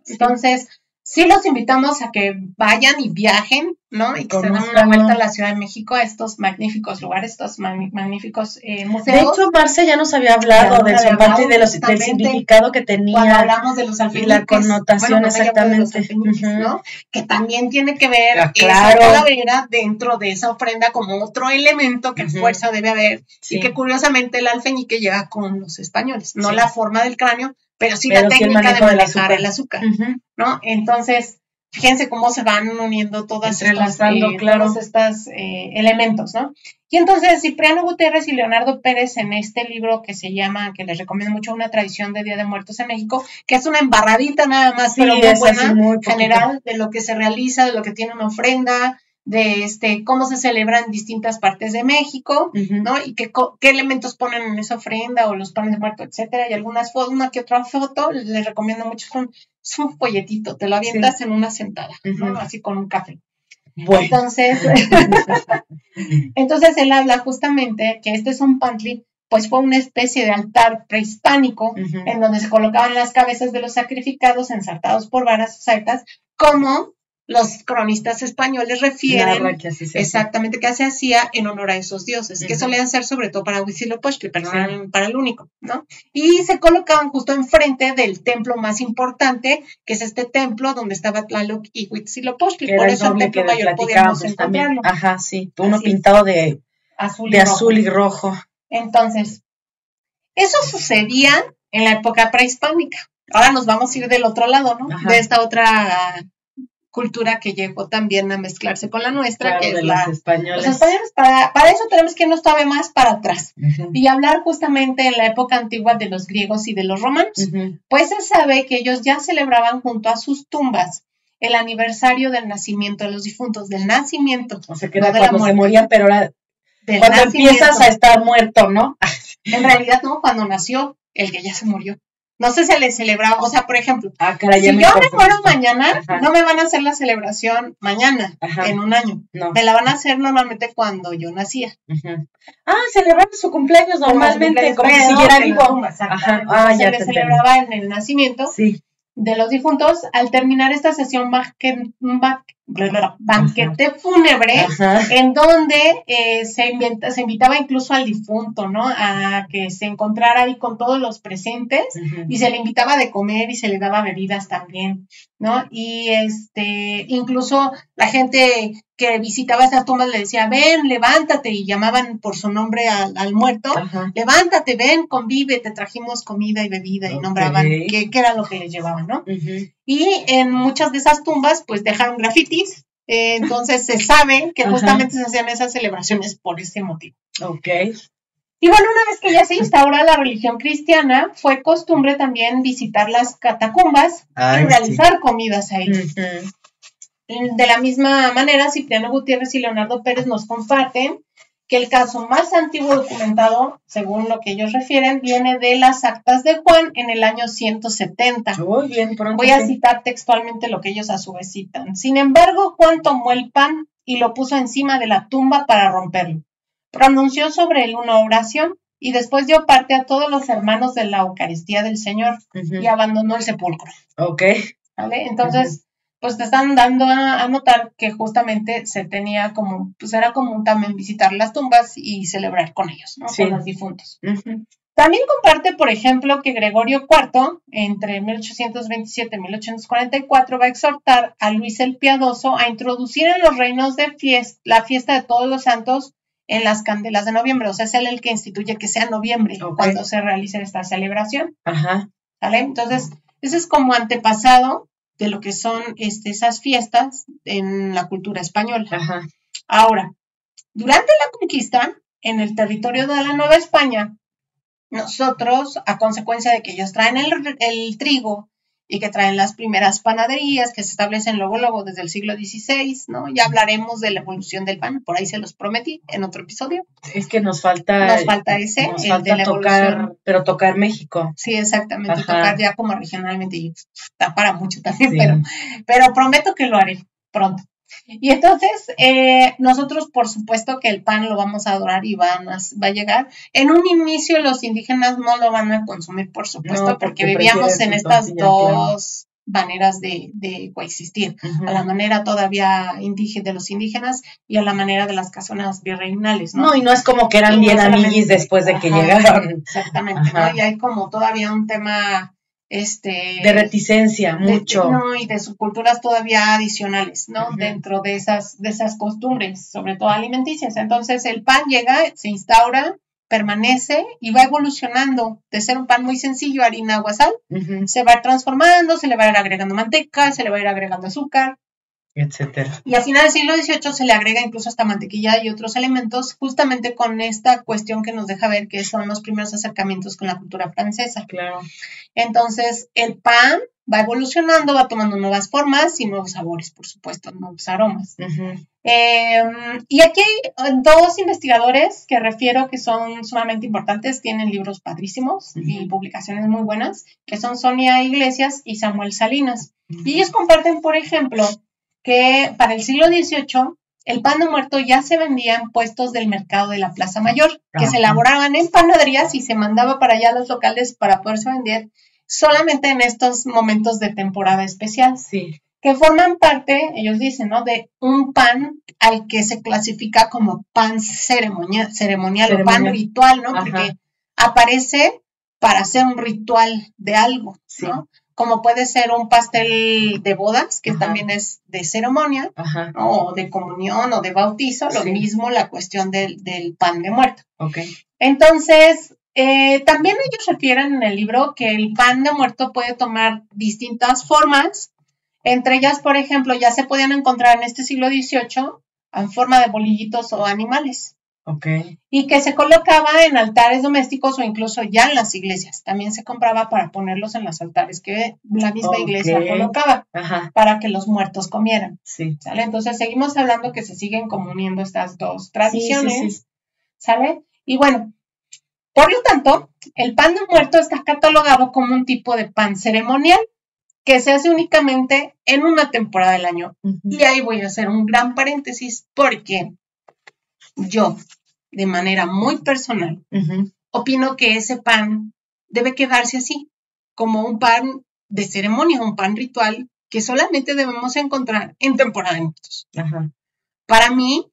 Entonces, sí los invitamos a que vayan y viajen, ¿no? Y que se den una vuelta a la Ciudad de México, a estos magníficos lugares, estos magníficos museos. De hecho, Marce ya nos había hablado del Tzompantli y del significado que tenía. Cuando hablamos de los alfeñiques. Y la connotación, exactamente. ¿No? Que también tiene que ver esa calavera dentro de esa ofrenda como otro elemento que a fuerza debe haber. Y que curiosamente el alfeñique llega con los españoles. No la forma del cráneo, pero sí la técnica de manejar el azúcar, ¿no? Entonces, fíjense cómo se van uniendo todos estos elementos, ¿no? Y entonces, Cipriano Gutiérrez y Leonardo Pérez en este libro que se llama, que les recomiendo mucho, Una tradición de Día de Muertos en México, que es una embarradita nada más, pero muy buena, general, de lo que se realiza, de lo que tiene una ofrenda, de cómo se celebra en distintas partes de México, ¿no? Y qué elementos ponen en esa ofrenda o los panes de muerto, etcétera. Y algunas fotos, una que otra foto, les recomiendo mucho, es un folletito, te lo avientas en una sentada, ¿no? Así con un café. Bueno. Entonces él habla justamente que este Tzompantli pues fue una especie de altar prehispánico en donde se colocaban las cabezas de los sacrificados ensartados por varas o saetas, como los cronistas españoles refieren exactamente que se hacía en honor a esos dioses, que solían ser sobre todo para Huitzilopochtli, pero no eran para el único, ¿no? Y se colocaban justo enfrente del templo más importante, que es este templo donde estaba Tlaloc y Huitzilopochtli. Por eso el Templo Mayor podíamos encontrarlo. Ajá, sí, uno pintado de azul y rojo. Entonces, eso sucedía en la época prehispánica. Ahora nos vamos a ir del otro lado, ¿no? De esta otra cultura que llegó también a mezclarse con la nuestra, que es los españoles. Los españoles, para eso tenemos que irnos todavía más para atrás y hablar justamente en la época antigua de los griegos y de los romanos. Pues se sabe que ellos ya celebraban junto a sus tumbas el aniversario del nacimiento de los difuntos, del nacimiento. O sea, que era cuando se morían, pero era cuando empiezas a estar muerto, ¿no? En realidad no, cuando nació el que ya se murió. No se le celebraba, o sea, por ejemplo, si yo me muero mañana, no me van a hacer la celebración mañana, en un año. No. Me la van a hacer normalmente cuando yo nacía. Celebraban su cumpleaños normalmente, como si siguiera vivo. Se le celebraba en el nacimiento de los difuntos. Al terminar esta sesión banquete fúnebre, en donde se invitaba incluso al difunto, ¿no? A que se encontrara ahí con todos los presentes y se le invitaba de comer y se le daba bebidas también, ¿no? Y incluso la gente que visitaba esas tumbas le decía, ven, levántate, y llamaban por su nombre al muerto, levántate, ven, convive, te trajimos comida y bebida, y nombraban qué era lo que les llevaban, ¿no? Y en muchas de esas tumbas, pues dejaron grafitis, entonces se sabe que justamente se hacían esas celebraciones por ese motivo. Y bueno, una vez que ya se instaura la religión cristiana, fue costumbre también visitar las catacumbas y realizar comidas ahí. De la misma manera, Cipriano Gutiérrez y Leonardo Pérez nos comparten que el caso más antiguo documentado, según lo que ellos refieren, viene de las actas de Juan en el año 170. Voy a citar textualmente lo que ellos a su vez citan. Sin embargo, Juan tomó el pan y lo puso encima de la tumba para romperlo. Pronunció sobre él una oración y después dio parte a todos los hermanos de la Eucaristía del Señor y abandonó el sepulcro. Ok. ¿Vale? Entonces, pues te están dando a notar que justamente se tenía como, pues era común también visitar las tumbas y celebrar con ellos, ¿no? Con los difuntos. También comparte, por ejemplo, que Gregorio IV, entre 1827 y 1844, va a exhortar a Luis el Piadoso a introducir en los reinos de la fiesta de todos los santos en las candelas de noviembre. O sea, es él el que instituye que sea noviembre cuando se realice esta celebración. Ajá. ¿Vale? Entonces, ese es como antepasado de lo que son esas fiestas en la cultura española. Ajá. Ahora, durante la conquista, en el territorio de la Nueva España, nosotros, a consecuencia de que ellos traen el trigo y que traen las primeras panaderías que se establecen luego desde el siglo XVI, ¿no? Ya hablaremos de la evolución del pan, por ahí se los prometí en otro episodio. Es que nos falta ese, nos falta tocar México. Sí, exactamente, tocar ya como regionalmente, y está para mucho también, pero prometo que lo haré pronto. Y entonces, nosotros, por supuesto que el pan lo vamos a adorar y va a llegar. En un inicio los indígenas no lo van a consumir, por supuesto, porque vivíamos en estas dos maneras de coexistir. A la manera todavía de los indígenas y a la manera de las casonas virreinales, ¿no? No, y no es como que eran bien amiguis después de que llegaron. Exactamente, ¿no? Y hay como todavía un tema... de reticencia, mucho. Y de subculturas todavía adicionales, ¿no? Dentro de esas costumbres, sobre todo alimenticias. Entonces el pan llega, se instaura, permanece y va evolucionando de ser un pan muy sencillo, harina, agua, sal, se va transformando, se le va a ir agregando manteca, se le va a ir agregando azúcar, etcétera. Y a finales del siglo XVIII se le agrega incluso hasta mantequilla y otros elementos, justamente con esta cuestión que nos deja ver que son los primeros acercamientos con la cultura francesa. Claro. Entonces, el pan va evolucionando, va tomando nuevas formas y nuevos sabores, por supuesto, nuevos aromas. Y aquí hay dos investigadores que refiero que son sumamente importantes, tienen libros padrísimos y publicaciones muy buenas, que son Sonia Iglesias y Samuel Salinas. Y ellos comparten, por ejemplo, que para el siglo XVIII el pan de muerto ya se vendía en puestos del mercado de la Plaza Mayor, que se elaboraban en panaderías y se mandaba para allá a los locales para poderse vender solamente en estos momentos de temporada especial. Sí. Que forman parte, ellos dicen, ¿no? De un pan al que se clasifica como pan ceremonial o pan ritual, ¿no? Porque aparece para hacer un ritual de algo, ¿no? Como puede ser un pastel de bodas, que también es de ceremonia, ¿no? O de comunión o de bautizo, lo mismo la cuestión del pan de muerto. Entonces, también ellos refieren en el libro que el pan de muerto puede tomar distintas formas, entre ellas, por ejemplo, ya se podían encontrar en este siglo XVIII en forma de bolillitos o animales. Y que se colocaba en altares domésticos o incluso ya en las iglesias. También se compraba para ponerlos en los altares que la misma iglesia colocaba para que los muertos comieran. ¿Sale? Entonces seguimos hablando que se siguen como uniendo estas dos tradiciones. ¿Sale? Y bueno, por lo tanto, el pan de muerto está catalogado como un tipo de pan ceremonial que se hace únicamente en una temporada del año. Y ahí voy a hacer un gran paréntesis porque yo, de manera muy personal, opino que ese pan debe quedarse así, como un pan de ceremonia, un pan ritual que solamente debemos encontrar en temporada de muertos. Para mí,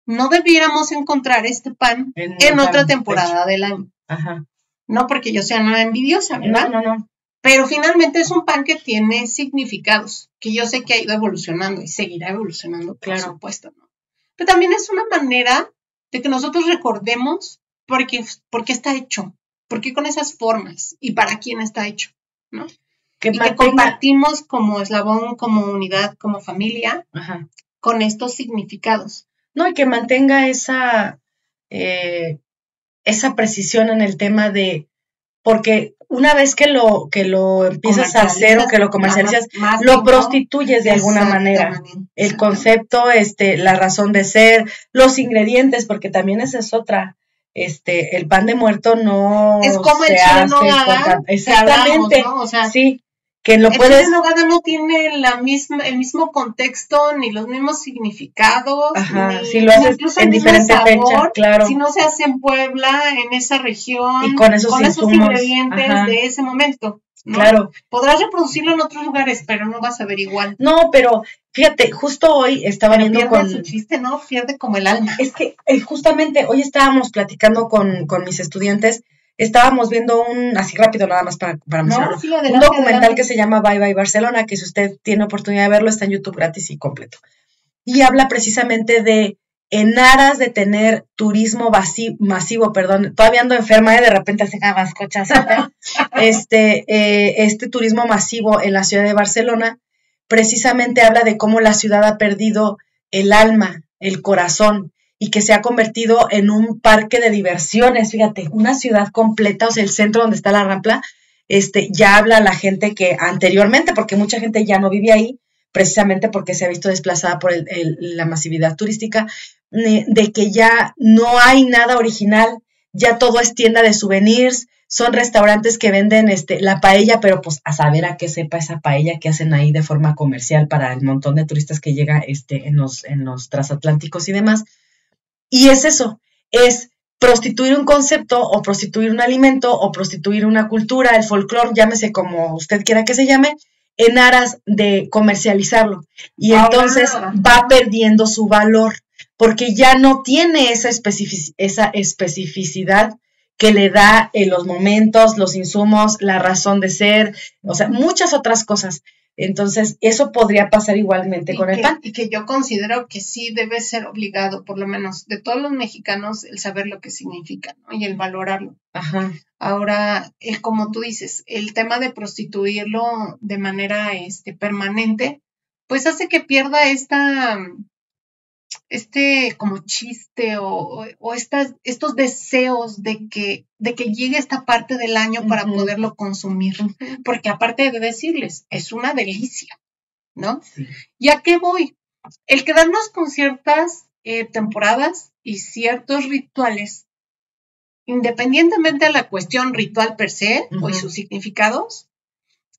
no debiéramos encontrar este pan en otra temporada del año. No porque yo sea nada envidiosa, ¿verdad? No. Pero finalmente es un pan que tiene significados, que yo sé que ha ido evolucionando y seguirá evolucionando, por supuesto, ¿no? Pero también es una manera de que nosotros recordemos por qué está hecho, por qué con esas formas y para quién está hecho, ¿no? Que compartimos como eslabón, como unidad, como familia, con estos significados. No, y que mantenga esa precisión en el tema de, porque una vez que lo empiezas a hacer o que lo comercializas, lo prostituyes de alguna manera. El concepto, la razón de ser, los ingredientes, porque también esa es otra. El pan de muerto no es como el chile en nogada. Exactamente, ¿no? O sea, sí. que lo puedes... El chile en nogada no tiene el mismo contexto, ni los mismos significados, ni, si lo haces en diferentes fechas, claro. Si no se hace en Puebla, en esa región, y con esos ingredientes de ese momento, ¿no? Claro. Podrás reproducirlo en otros lugares, pero no vas a ver igual. No, pero fíjate, justo hoy estaba viendo pierde su chiste, ¿no? Pierde como el alma. Es que justamente hoy estábamos platicando con mis estudiantes. Estábamos viendo así rápido nada más para mencionarlo, un documental que se llama Bye Bye Barcelona, que si usted tiene oportunidad de verlo, está en YouTube gratis y completo. Y habla precisamente de, en aras de tener turismo masivo, todavía ando enferma, de repente hace más cochas, este turismo masivo en la ciudad de Barcelona, precisamente habla de cómo la ciudad ha perdido el alma, el corazón, y que se ha convertido en un parque de diversiones, fíjate, una ciudad completa, o sea, el centro donde está la Rambla, ya habla la gente que anteriormente, porque mucha gente ya no vive ahí, precisamente porque se ha visto desplazada por la masividad turística, de que ya no hay nada original, ya todo es tienda de souvenirs, son restaurantes que venden la paella, pero pues a saber a qué sepa esa paella que hacen ahí de forma comercial para el montón de turistas que llega en los transatlánticos y demás. Y es eso, es prostituir un concepto o prostituir un alimento o prostituir una cultura, el folclore, llámese como usted quiera que se llame, en aras de comercializarlo. Y entonces va perdiendo su valor porque ya no tiene esa especificidad que le da los momentos, los insumos, la razón de ser, o sea, muchas otras cosas. Entonces, eso podría pasar igualmente con el pan. Y que yo considero que sí debe ser obligado, por lo menos de todos los mexicanos, el saber lo que significa, ¿no? Y el valorarlo. Ajá. Ahora, como tú dices, el tema de prostituirlo de manera permanente, pues hace que pierda como chiste o estos deseos de que llegue esta parte del año para poderlo consumir, porque aparte de decirles, es una delicia, ¿no? Sí. ¿Y a qué voy? El quedarnos con ciertas temporadas y ciertos rituales, independientemente de la cuestión ritual per se y sus significados,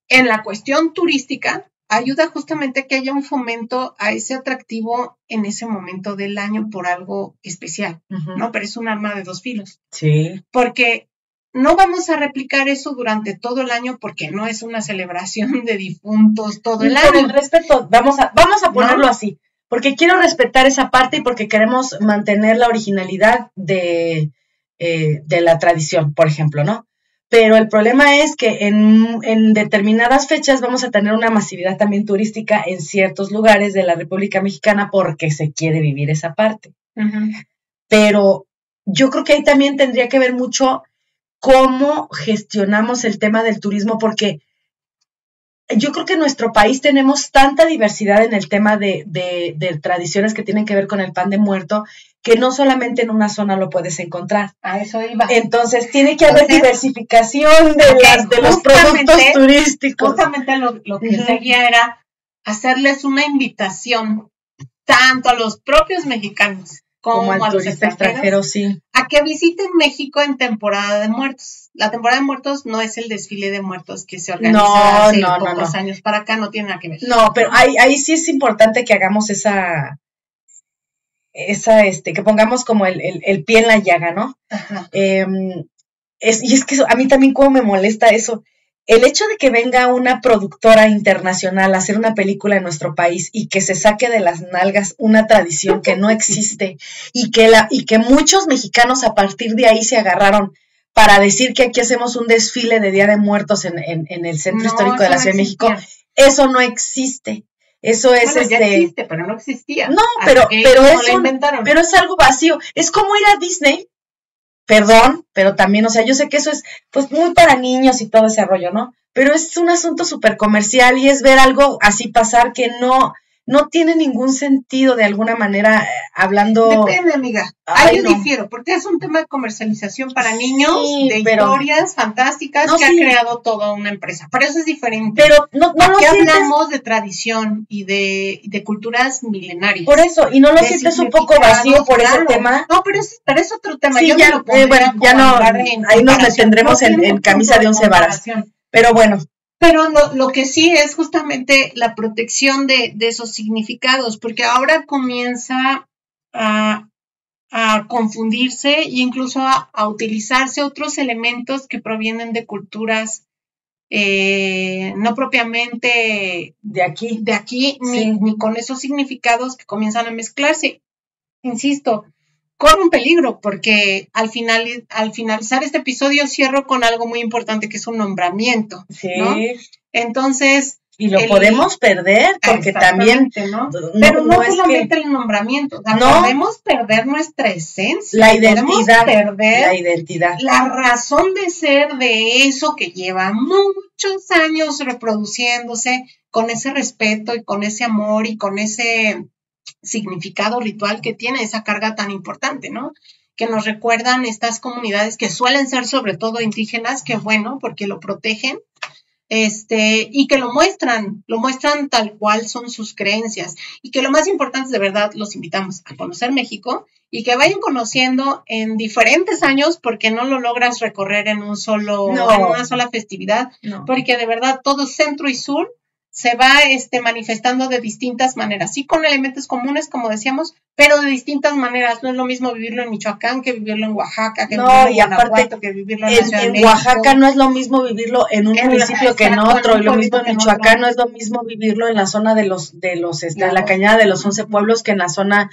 en la cuestión turística, ayuda justamente a que haya un fomento a ese atractivo en ese momento del año por algo especial, ¿no? Pero es un arma de dos filos. Sí. Porque no vamos a replicar eso durante todo el año porque no es una celebración de difuntos todo el año. Con el respeto, vamos a ponerlo así, porque quiero respetar esa parte y porque queremos mantener la originalidad de la tradición, por ejemplo, ¿no? Pero el problema es que en determinadas fechas vamos a tener una masividad también turística en ciertos lugares de la República Mexicana porque se quiere vivir esa parte. Pero yo creo que ahí también tendría que ver mucho cómo gestionamos el tema del turismo, porque yo creo que en nuestro país tenemos tanta diversidad en el tema de tradiciones que tienen que ver con el pan de muerto, que no solamente en una zona lo puedes encontrar. A eso iba. Entonces, tiene que haber diversificación de los productos turísticos. Justamente lo que seguía era hacerles una invitación tanto a los propios mexicanos como al turista extranjero, sí, a que visiten México en temporada de muertos. La temporada de muertos no es el desfile de muertos que se organiza hace pocos años para acá, no tiene nada que ver. No, pero ahí sí es importante que hagamos que pongamos como el pie en la llaga, ¿no? Ajá. Y es que a mí también como me molesta eso. El hecho de que venga una productora internacional a hacer una película en nuestro país y que se saque de las nalgas una tradición que no existe y que muchos mexicanos a partir de ahí se agarraron para decir que aquí hacemos un desfile de Día de Muertos en el centro histórico de la Ciudad de México, eso no existe. Eso es ya existe, pero no existía. No, pero es algo vacío. Es como ir a Disney. Perdón, pero también, o sea, yo sé que eso es pues muy para niños y todo ese rollo, ¿no? Pero es un asunto súper comercial y es ver algo así pasar que no tiene ningún sentido de alguna manera hablando. Depende, amiga. Ahí yo difiero, porque es un tema de comercialización para niños, historias fantásticas que ha creado toda una empresa. Pero eso es diferente. Pero no aquí hablamos de tradición y de culturas milenarias. Por eso, y no lo sientes un poco vacío por ese tema. No, pero es otro tema. Sí, yo ya, bueno, ya no, ahí nos detendremos en camisa de 11 varas. Pero bueno, Pero lo que sí es justamente la protección de esos significados, porque ahora comienza a confundirse e incluso a utilizarse otros elementos que provienen de culturas no propiamente de aquí, sí. ni con esos significados que comienzan a mezclarse. Insisto, corre un peligro, porque al finalizar este episodio cierro con algo muy importante, que es un nombramiento, sí. ¿no? Entonces... Y lo podemos perder, porque también... ¿no? Pero no solamente el nombramiento, o sea, podemos perder nuestra esencia. La identidad. Perder la identidad. La razón de ser de eso que lleva muchos años reproduciéndose, con ese respeto y con ese amor y con ese significado ritual que tiene, esa carga tan importante, ¿no? Que nos recuerdan estas comunidades que suelen ser sobre todo indígenas, que bueno, porque lo protegen, y que lo muestran tal cual son sus creencias, y que lo más importante, de verdad, los invitamos a conocer México y que vayan conociendo en diferentes años, porque no lo logras recorrer en una sola festividad, porque de verdad todo centro y sur se va manifestando de distintas maneras, sí con elementos comunes, como decíamos, pero de distintas maneras. No es lo mismo vivirlo en Michoacán que vivirlo en Oaxaca, que vivirlo en Guanajuato, que vivirlo en la Ciudad de México. En Oaxaca no es lo mismo vivirlo en un municipio que en otro, y lo mismo en Michoacán no es lo mismo vivirlo en la zona de la Cañada de los 11 Pueblos que en la zona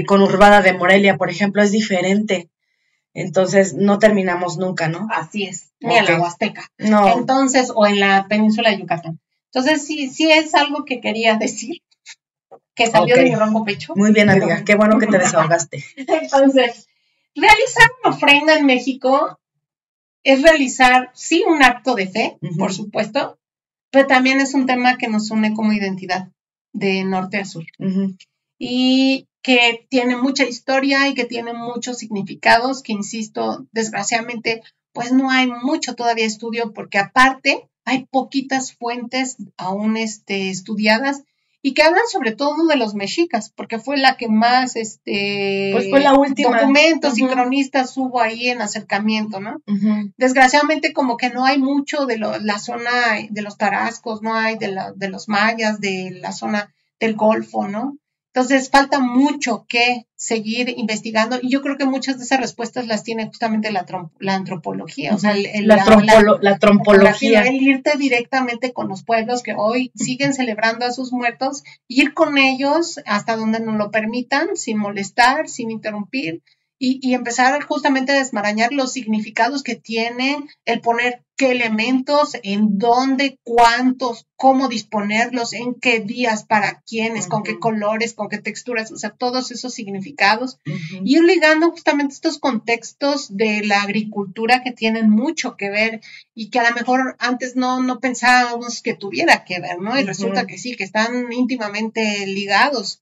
conurbada de Morelia, por ejemplo, es diferente. Entonces, no terminamos nunca, ¿no? Así es, ni en la Huasteca. No. Entonces, o en la península de Yucatán. Entonces, sí es algo que quería decir, que salió de mi ronco pecho. Muy bien, amiga, qué bueno que te desahogaste. Entonces, realizar una ofrenda en México es realizar, sí, un acto de fe, por supuesto, pero también es un tema que nos une como identidad de norte a sur. Y que tiene mucha historia y que tiene muchos significados, que, insisto, desgraciadamente, pues no hay mucho todavía estudio, porque aparte hay poquitas fuentes aún estudiadas y que hablan sobre todo de los mexicas, porque fue la que más pues fue la última documentos y cronistas hubo ahí en acercamiento, ¿no? Desgraciadamente como que no hay mucho de la zona de los tarascos, no hay de los mayas, de la zona del Golfo, ¿no? Entonces falta mucho que seguir investigando, y yo creo que muchas de esas respuestas las tiene justamente la antropología, o sea, la trompología. El irte directamente con los pueblos que hoy siguen celebrando a sus muertos, ir con ellos hasta donde nos lo permitan, sin molestar, sin interrumpir, y empezar justamente a desmarañar los significados que tiene el poner qué elementos, en dónde, cuántos, cómo disponerlos, en qué días, para quiénes, con qué colores, con qué texturas, o sea, todos esos significados. Y ir ligando justamente estos contextos de la agricultura que tienen mucho que ver y que a lo mejor antes no pensábamos que tuviera que ver, ¿no? Y resulta que sí, que están íntimamente ligados,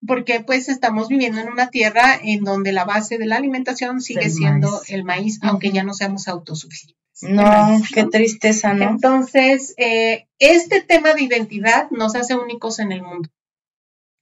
porque pues estamos viviendo en una tierra en donde la base de la alimentación sigue siendo el maíz, aunque ya no seamos autosuficientes. No, qué tristeza, ¿no? Entonces, este tema de identidad nos hace únicos en el mundo.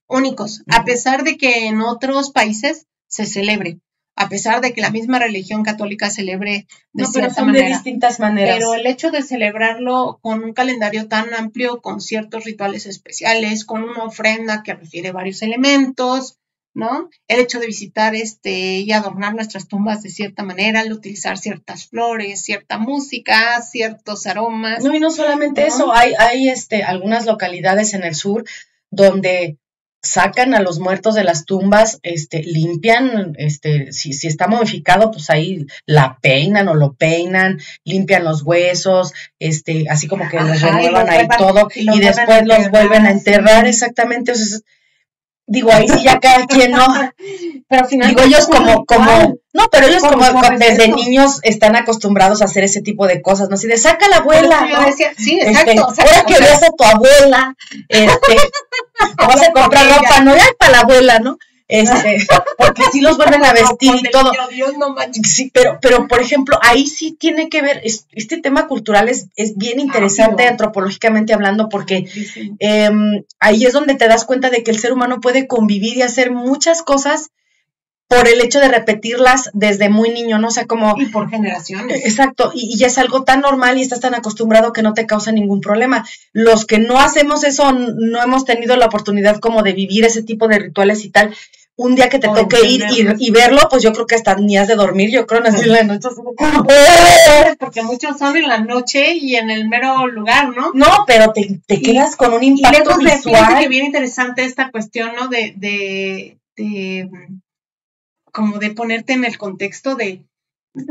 Únicos, a pesar de que en otros países se celebre, a pesar de que la misma religión católica celebre de cierta manera. De distintas maneras. Pero el hecho de celebrarlo con un calendario tan amplio, con ciertos rituales especiales, con una ofrenda que refiere varios elementos, ¿no? El hecho de visitar y adornar nuestras tumbas de cierta manera, al utilizar ciertas flores, cierta música, ciertos aromas. No, y no solamente eso, hay algunas localidades en el sur donde sacan a los muertos de las tumbas, limpian, si está momificado, pues ahí la peinan o lo peinan, limpian los huesos, así como que les renuevan ahí todo, y después los vuelven a enterrar, exactamente. O sea, digo, ahí sí ya cada quien, ¿no? Pero digo, ellos pero ellos como desde niños están acostumbrados a hacer ese tipo de cosas, ¿no? Así de, saca a la abuela, ¿no? Sí, exacto. Ahora que veas a tu abuela, vas a comprar ropa, ¿no? Ay, para la abuela, ¿no? Porque sí los vuelven a vestir y todo. Dios, no manches. Sí, pero por ejemplo, ahí sí tiene que ver, este tema cultural es bien interesante antropológicamente hablando, porque ahí es donde te das cuenta de que el ser humano puede convivir y hacer muchas cosas por el hecho de repetirlas desde muy niño, ¿no? O sea, como... Y por generaciones. Exacto, y ya es algo tan normal y estás tan acostumbrado que no te causa ningún problema. Los que no hacemos eso, no hemos tenido la oportunidad como de vivir ese tipo de rituales y tal. Un día que te toque ir y verlo, pues yo creo que hasta ni has de dormir, yo creo, así en la noche. Porque muchos son en la noche y en el mero lugar, ¿no? No, pero te quedas con un impacto visual. Fíjate que bien interesante esta cuestión, ¿no? Como de ponerte en el contexto de...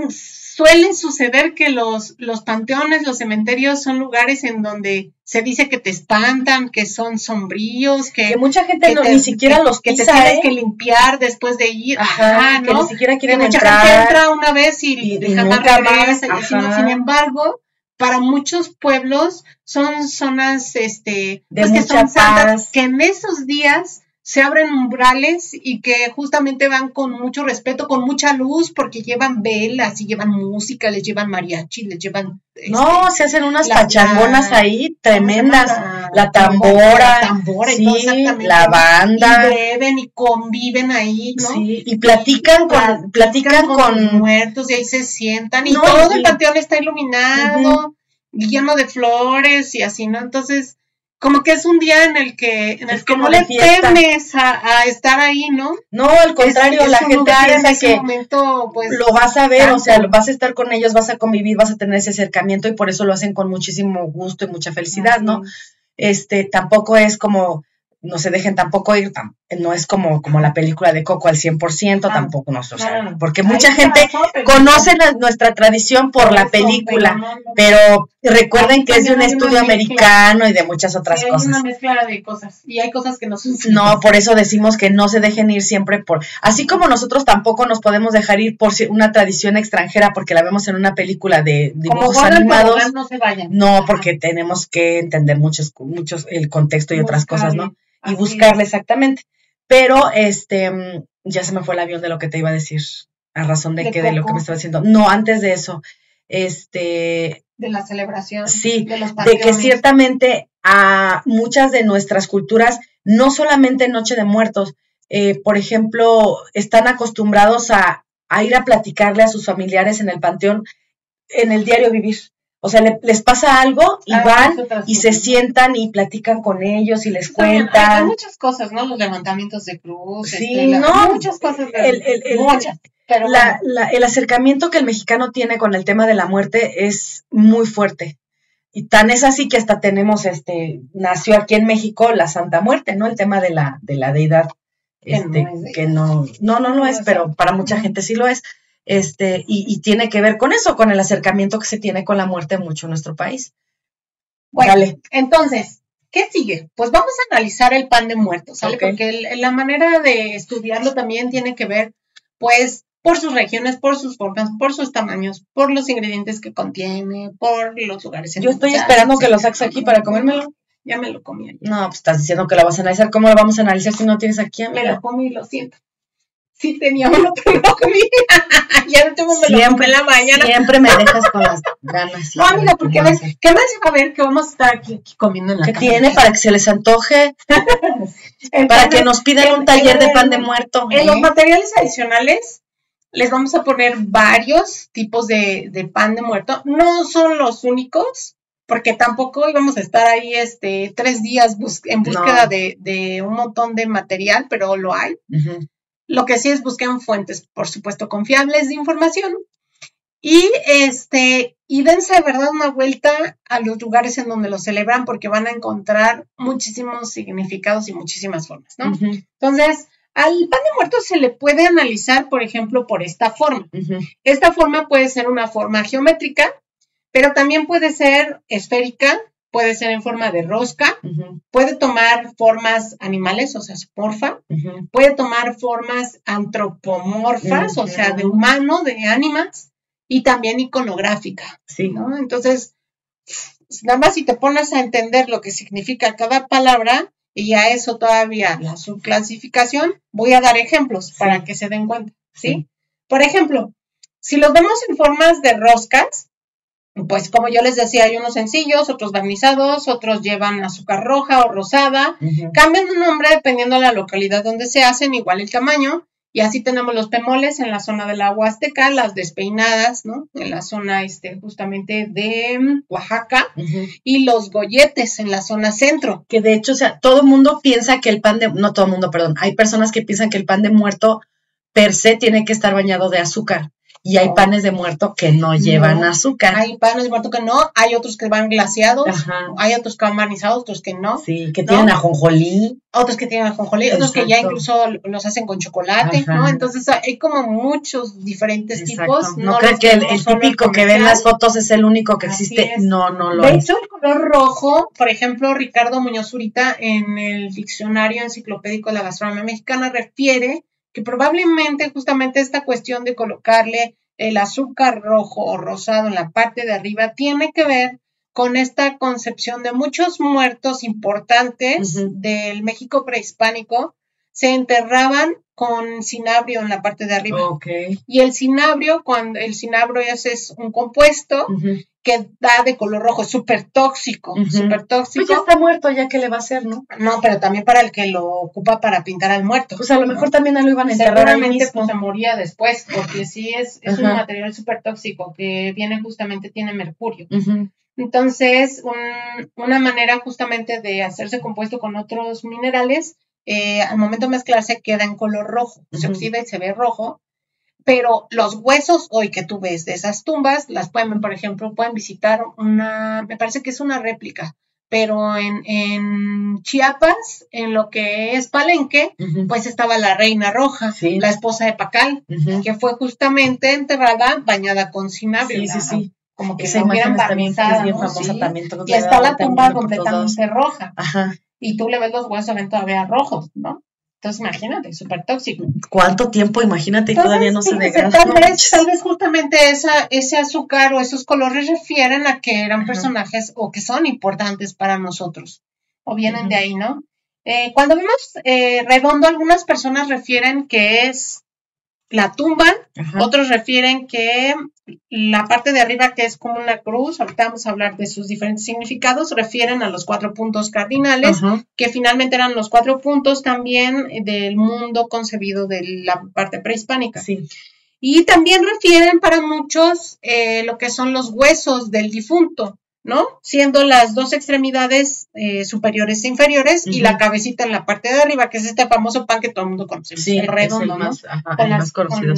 Suele suceder que los panteones, los cementerios son lugares en donde se dice que te espantan, que son sombríos, que mucha gente ni siquiera los pisa, que te tienes que limpiar después de ir, ajá, ¿no? Que ni siquiera quieren que entrar. Mucha gente entra una vez y jamás regresa, y así, ¿no? Sin embargo, para muchos pueblos son zonas de pues que son paz. santas, que en esos días se abren umbrales y que justamente van con mucho respeto, con mucha luz, porque llevan velas y llevan música, les llevan mariachi, les llevan... No, se hacen unas pachangonas ahí tremendas, la tambora, sí, exactamente, la banda. Y beben y conviven ahí, ¿no? Sí, y platican con los muertos y ahí se sientan y todo el panteón está iluminado, lleno de flores y así, ¿no? Entonces... como que es un día en el que no le temes a estar ahí, ¿no? No, al contrario, la gente piensa que momento, pues, lo vas a ver, o sea, vas a estar con ellos, vas a convivir, vas a tener ese acercamiento y por eso lo hacen con muchísimo gusto y mucha felicidad, ¿no? Tampoco es como, no se dejen tampoco ir, no es como la película de Coco al 100%, tampoco no, o sea, porque mucha gente conoce nuestra tradición por la película, pero recuerden que es de un estudio americano y de muchas otras cosas. Hay una mezcla de cosas, y hay cosas que no son ciertas. No, por eso decimos que no se dejen ir siempre así como nosotros tampoco nos podemos dejar ir por una tradición extranjera porque la vemos en una película de dibujos animados. No se vayan. No, porque tenemos que entender muchos el contexto y otras cosas, ¿no? Y buscarle exactamente. Pero ya se me fue el avión de lo que te iba a decir, a razón de lo que me estaba diciendo. No, antes de eso, de la celebración. Sí, de que ciertamente a muchas de nuestras culturas, no solamente en Noche de Muertos, por ejemplo, están acostumbrados a ir a platicarle a sus familiares en el panteón, en el diario vivir. O sea, les pasa algo y van y se sientan y platican con ellos y les cuentan. Hay muchas cosas, ¿no? Los levantamientos de cruz. Sí, muchas cosas. Muchas. Pero el acercamiento que el mexicano tiene con el tema de la muerte es muy fuerte. Y tan es así que hasta tenemos, nació aquí en México la Santa Muerte, ¿no? El tema de la deidad, que no lo es, pero para mucha gente sí lo es. Y tiene que ver con eso, con el acercamiento que se tiene con la muerte mucho en nuestro país. Bueno, dale. Entonces, ¿qué sigue? Pues vamos a analizar el pan de muertos, ¿sale? Okay. Porque la manera de estudiarlo también tiene que ver, pues, por sus regiones, por sus formas, por sus tamaños, por los ingredientes que contiene, por los lugares. Yo estoy esperando que lo saques aquí para comérmelo. Ya me lo comí. No, pues estás diciendo que lo vas a analizar. ¿Cómo lo vamos a analizar si no tienes aquí, amiga? Me lo comí, lo siento. Sí tenía uno, pero no comí. Ya no tengo, me lo comí en la mañana. Siempre me dejas con las ganas. No, amiga, porque ¿qué más va a ver que vamos a estar aquí comiendo en la casa? ¿Qué tiene para que se les antoje? Para que nos pidan un taller de pan de muerto. En los materiales adicionales les vamos a poner varios tipos de pan de muerto. No son los únicos, porque tampoco íbamos a estar ahí 3 días en búsqueda de un montón de material, pero lo hay. Lo que sí es busquen fuentes, por supuesto, confiables de información. Y dense de verdad una vuelta a los lugares en donde lo celebran, porque van a encontrar muchísimos significados y muchísimas formas, ¿no? Entonces, al pan de muertos se le puede analizar, por ejemplo, por esta forma. Esta forma puede ser una forma geométrica, pero también puede ser esférica, puede ser en forma de rosca, puede tomar formas animales, o sea, morfa, puede tomar formas antropomorfas, o sea, de humano, de ánimas, y también iconográfica, ¿no? Entonces, nada más si te pones a entender lo que significa cada palabra, y a eso todavía la subclasificación, voy a dar ejemplos para que se den cuenta, ¿sí? Por ejemplo, si los vemos en formas de roscas, pues como yo les decía, hay unos sencillos, otros barnizados, otros llevan azúcar roja o rosada, cambian de nombre dependiendo de la localidad donde se hacen, igual el tamaño, Y así tenemos los pemoles en la zona de la Huasteca, las despeinadas, ¿no? En la zona justamente de Oaxaca, y los golletes en la zona centro. Que de hecho, o sea, todo el mundo piensa que el pan de, no todo el mundo, perdón, hay personas que piensan que el pan de muerto per se tiene que estar bañado de azúcar. Y hay panes de muerto que no llevan azúcar. Hay panes de muerto que no, hay otros que van glaseados, hay otros que van barnizados, otros que no. Sí, que tienen ajonjolí. Otros que tienen ajonjolí, otros que ya incluso los hacen con chocolate, ¿no? Entonces hay como muchos diferentes tipos. No creo que el típico que ven las fotos es el único que existe. No lo es. De hecho, el color rojo, por ejemplo, Ricardo Muñoz Zurita en el Diccionario Enciclopédico de la Gastronomía Mexicana refiere que probablemente justamente esta cuestión de colocarle el azúcar rojo o rosado en la parte de arriba tiene que ver con esta concepción de muchos muertos importantes del México prehispánico, se enterraban con cinabrio en la parte de arriba. Y el cinabrio, cuando el cinabrio es un compuesto que da de color rojo, súper tóxico, súper tóxico. Pues ya está muerto, ya que le va a hacer, ¿no? No, pero también para el que lo ocupa para pintar al muerto. Pues a lo mejor también lo iban a enterrar. Seguramente pues se moría después, porque sí es un material súper tóxico que tiene mercurio. Entonces, una manera justamente de hacerse compuesto con otros minerales, al momento de mezclarse queda en color rojo, se oxida y se ve rojo. Pero los huesos hoy que tú ves de esas tumbas, las pueden, por ejemplo, pueden visitar me parece que es una réplica, pero en Chiapas, en lo que es Palenque, pues estaba la Reina Roja, la esposa de Pacal, que fue justamente enterrada bañada con cinabrio. Sí. Como que esa se hubieran barnizado, es bien ¿no? famosa también. Y está la tumba completamente roja. Y tú le ves los huesos, ven todavía rojos, ¿no? Entonces, imagínate, súper tóxico. ¿Cuánto tiempo? Imagínate, entonces, todavía no se degrada. Tal vez justamente ese azúcar o esos colores refieren a que eran personajes o que son importantes para nosotros, o vienen de ahí, ¿no? Cuando vemos redondo, algunas personas refieren que es la tumba, otros refieren que la parte de arriba, que es como una cruz, ahorita vamos a hablar de sus diferentes significados, refieren a los 4 puntos cardinales, que finalmente eran los 4 puntos también del mundo concebido de la parte prehispánica. Y también refieren para muchos lo que son los huesos del difunto, ¿no? Siendo las dos extremidades superiores e inferiores y la cabecita en la parte de arriba, que es este famoso pan que todo el mundo conoce, el redondo, ¿no? El más conocido,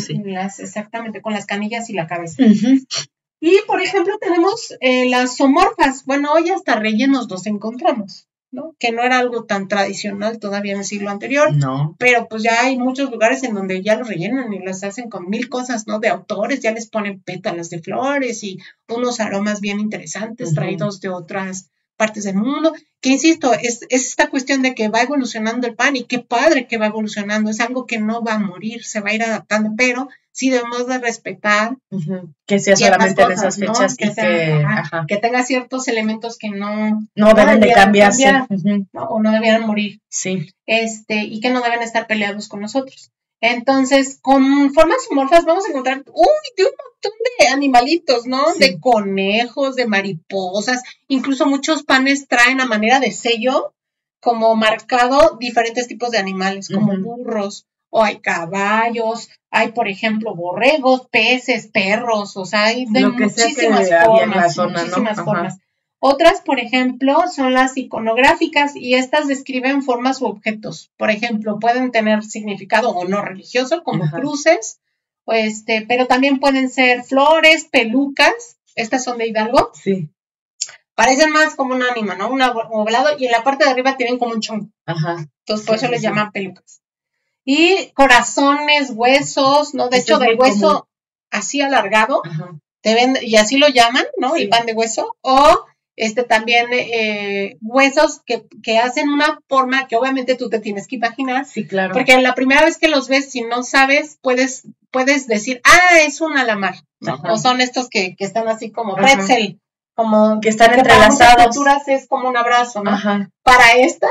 exactamente, con las canillas y la cabeza. Y, por ejemplo, tenemos las zoomorfas. Bueno, hoy hasta rellenos los encontramos, ¿no? Que no era algo tan tradicional todavía en el siglo anterior. No. Pero pues ya hay muchos lugares en donde ya los rellenan y las hacen con 1000 cosas, ¿no? De autores, ya les ponen pétalas de flores y unos aromas bien interesantes traídos de otras partes del mundo. Que insisto, es esta cuestión de que va evolucionando el pan y qué padre que va evolucionando. Es algo que no va a morir, se va a ir adaptando, pero sí debemos de respetar que sea solamente cosas, en esas fechas, ¿no? y que tenga ciertos elementos que no deben de cambiarse ¿no? O no debieran morir, y que no deben estar peleados con nosotros. Entonces, con formas zoomorfas vamos a encontrar de un montón de animalitos, ¿no? De conejos, de mariposas, incluso muchos panes traen a manera de sello como marcado diferentes tipos de animales, como burros, o hay caballos, hay, por ejemplo, borregos, peces, perros, o sea, hay de muchísimas formas. Otras, por ejemplo, son las iconográficas y estas describen formas u objetos. Por ejemplo, pueden tener significado o no religioso, como cruces, pero también pueden ser flores, pelucas. Estas son de Hidalgo. Parecen más como un ánima, ¿no? Un ovalado, y en la parte de arriba tienen como un chongo. Entonces, por eso les llaman pelucas. Y corazones, huesos, ¿no? De hecho, del hueso así alargado, y así lo llaman, ¿no? El pan de hueso. O también huesos que hacen una forma que obviamente tú te tienes que imaginar. Claro. Porque la primera vez que los ves, si no sabes, puedes decir, es un alamar, ¿no? O son estos que están así como pretzel, como que están entrelazados. Para muchas culturas es como un abrazo, ¿no? Para esta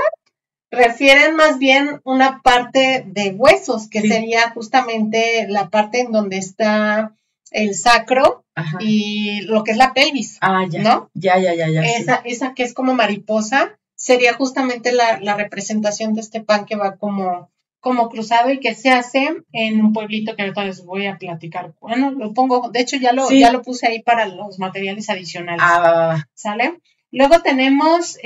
refieren más bien una parte de huesos, que sería justamente la parte en donde está el sacro y lo que es la pelvis, ¿no? Ya. Esa que es como mariposa sería justamente la representación de este pan que va como como cruzado y que se hace en un pueblito que ahorita les voy a platicar. Bueno, lo pongo, de hecho ya lo puse ahí para los materiales adicionales. ¿Sale? Luego tenemos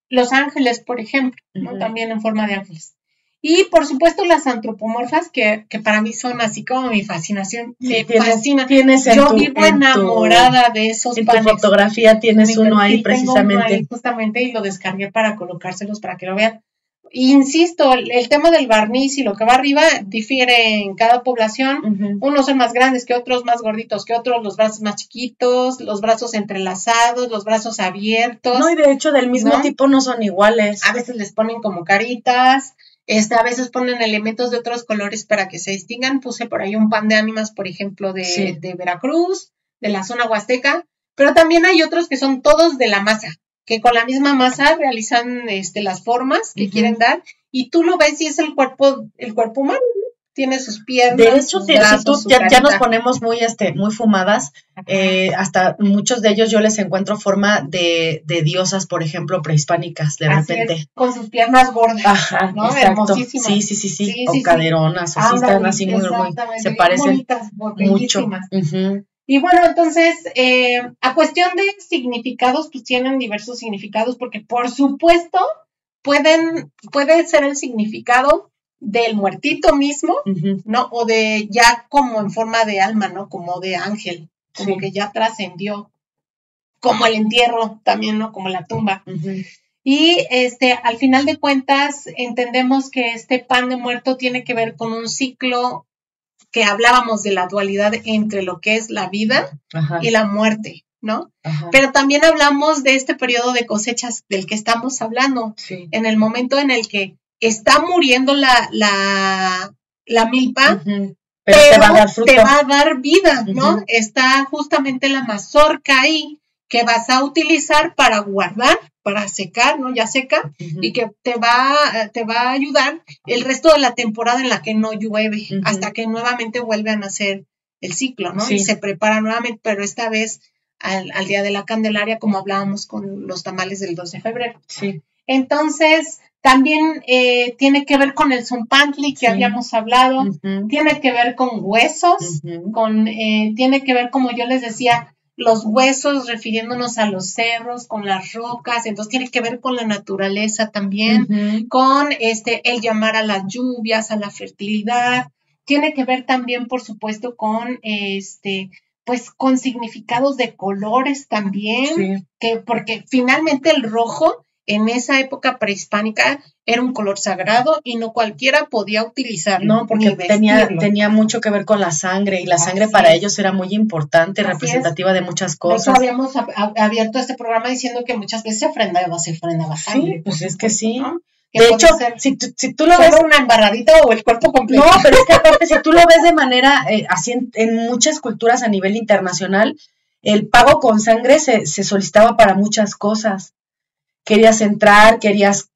los ángeles, por ejemplo, ¿no? También en forma de ángeles. Y por supuesto las antropomorfas, que para mí son así como mi fascinación. Me fascina. Yo vivo enamorada de esos panes. En tu fotografía tienes uno ahí precisamente. Tengo uno ahí justamente y lo descargué para colocárselos para que lo vean. Insisto, el tema del barniz y lo que va arriba difiere en cada población. Unos son más grandes que otros, más gorditos que otros, los brazos más chiquitos, los brazos entrelazados, los brazos abiertos. No, y de hecho del mismo tipo no son iguales. A veces les ponen como caritas, a veces ponen elementos de otros colores para que se distingan. Puse por ahí un pan de ánimas, por ejemplo, de Veracruz, de la zona huasteca, pero también hay otros que son todos de la masa, que con la misma masa realizan las formas que quieren dar, y tú lo ves y es el cuerpo humano, ¿no? Tiene sus piernas, de hecho, sus brazos, si tú ya nos ponemos muy fumadas, hasta muchos de ellos yo les encuentro forma de diosas, por ejemplo, prehispánicas, de repente. Es, con sus piernas gordas. Ajá, ¿no? Hermosísimas. Sí, o caderonas, o sí están así muy, se parecen bonitas, mucho. Y bueno, entonces, a cuestión de significados, pues tienen diversos significados, porque por supuesto puede ser el significado del muertito mismo, ¿no? O de ya como en forma de alma, ¿no? Como de ángel, como que ya trascendió, como el entierro también, ¿no? Como la tumba. Y al final de cuentas, entendemos que este pan de muerto tiene que ver con un ciclo que hablábamos de la dualidad entre lo que es la vida y la muerte, ¿no? Pero también hablamos de este periodo de cosechas del que estamos hablando, en el momento en el que está muriendo la milpa, pero te va a dar fruto. Te va a dar vida, ¿no? Está justamente la mazorca ahí que vas a utilizar para guardar, para secar, ¿no? Ya seca, y que te va a ayudar el resto de la temporada en la que no llueve, hasta que nuevamente vuelve a nacer el ciclo, ¿no? Y se prepara nuevamente, pero esta vez al Día de la Candelaria, como hablábamos con los tamales del 2 de febrero. Entonces, también tiene que ver con el zompantli que habíamos hablado, tiene que ver con huesos, tiene que ver, como yo les decía, los huesos refiriéndonos a los cerros, con las rocas, entonces tiene que ver con la naturaleza también, con el llamar a las lluvias, a la fertilidad, tiene que ver también, por supuesto, con pues con significados de colores también, porque finalmente el rojo en esa época prehispánica era un color sagrado y no cualquiera podía utilizarlo. No, porque tenía mucho que ver con la sangre, y la sangre para ellos era muy importante, representativa de muchas cosas. De hecho, habíamos abierto este programa diciendo que muchas veces se ofrendaba sangre. Sí, pues es que sí. ¿no? De hecho, si tú lo ves una embarradita o el cuerpo completo. No, pero es que aparte, si tú lo ves de manera así en muchas culturas a nivel internacional, el pago con sangre se solicitaba para muchas cosas. Querías entrar, querías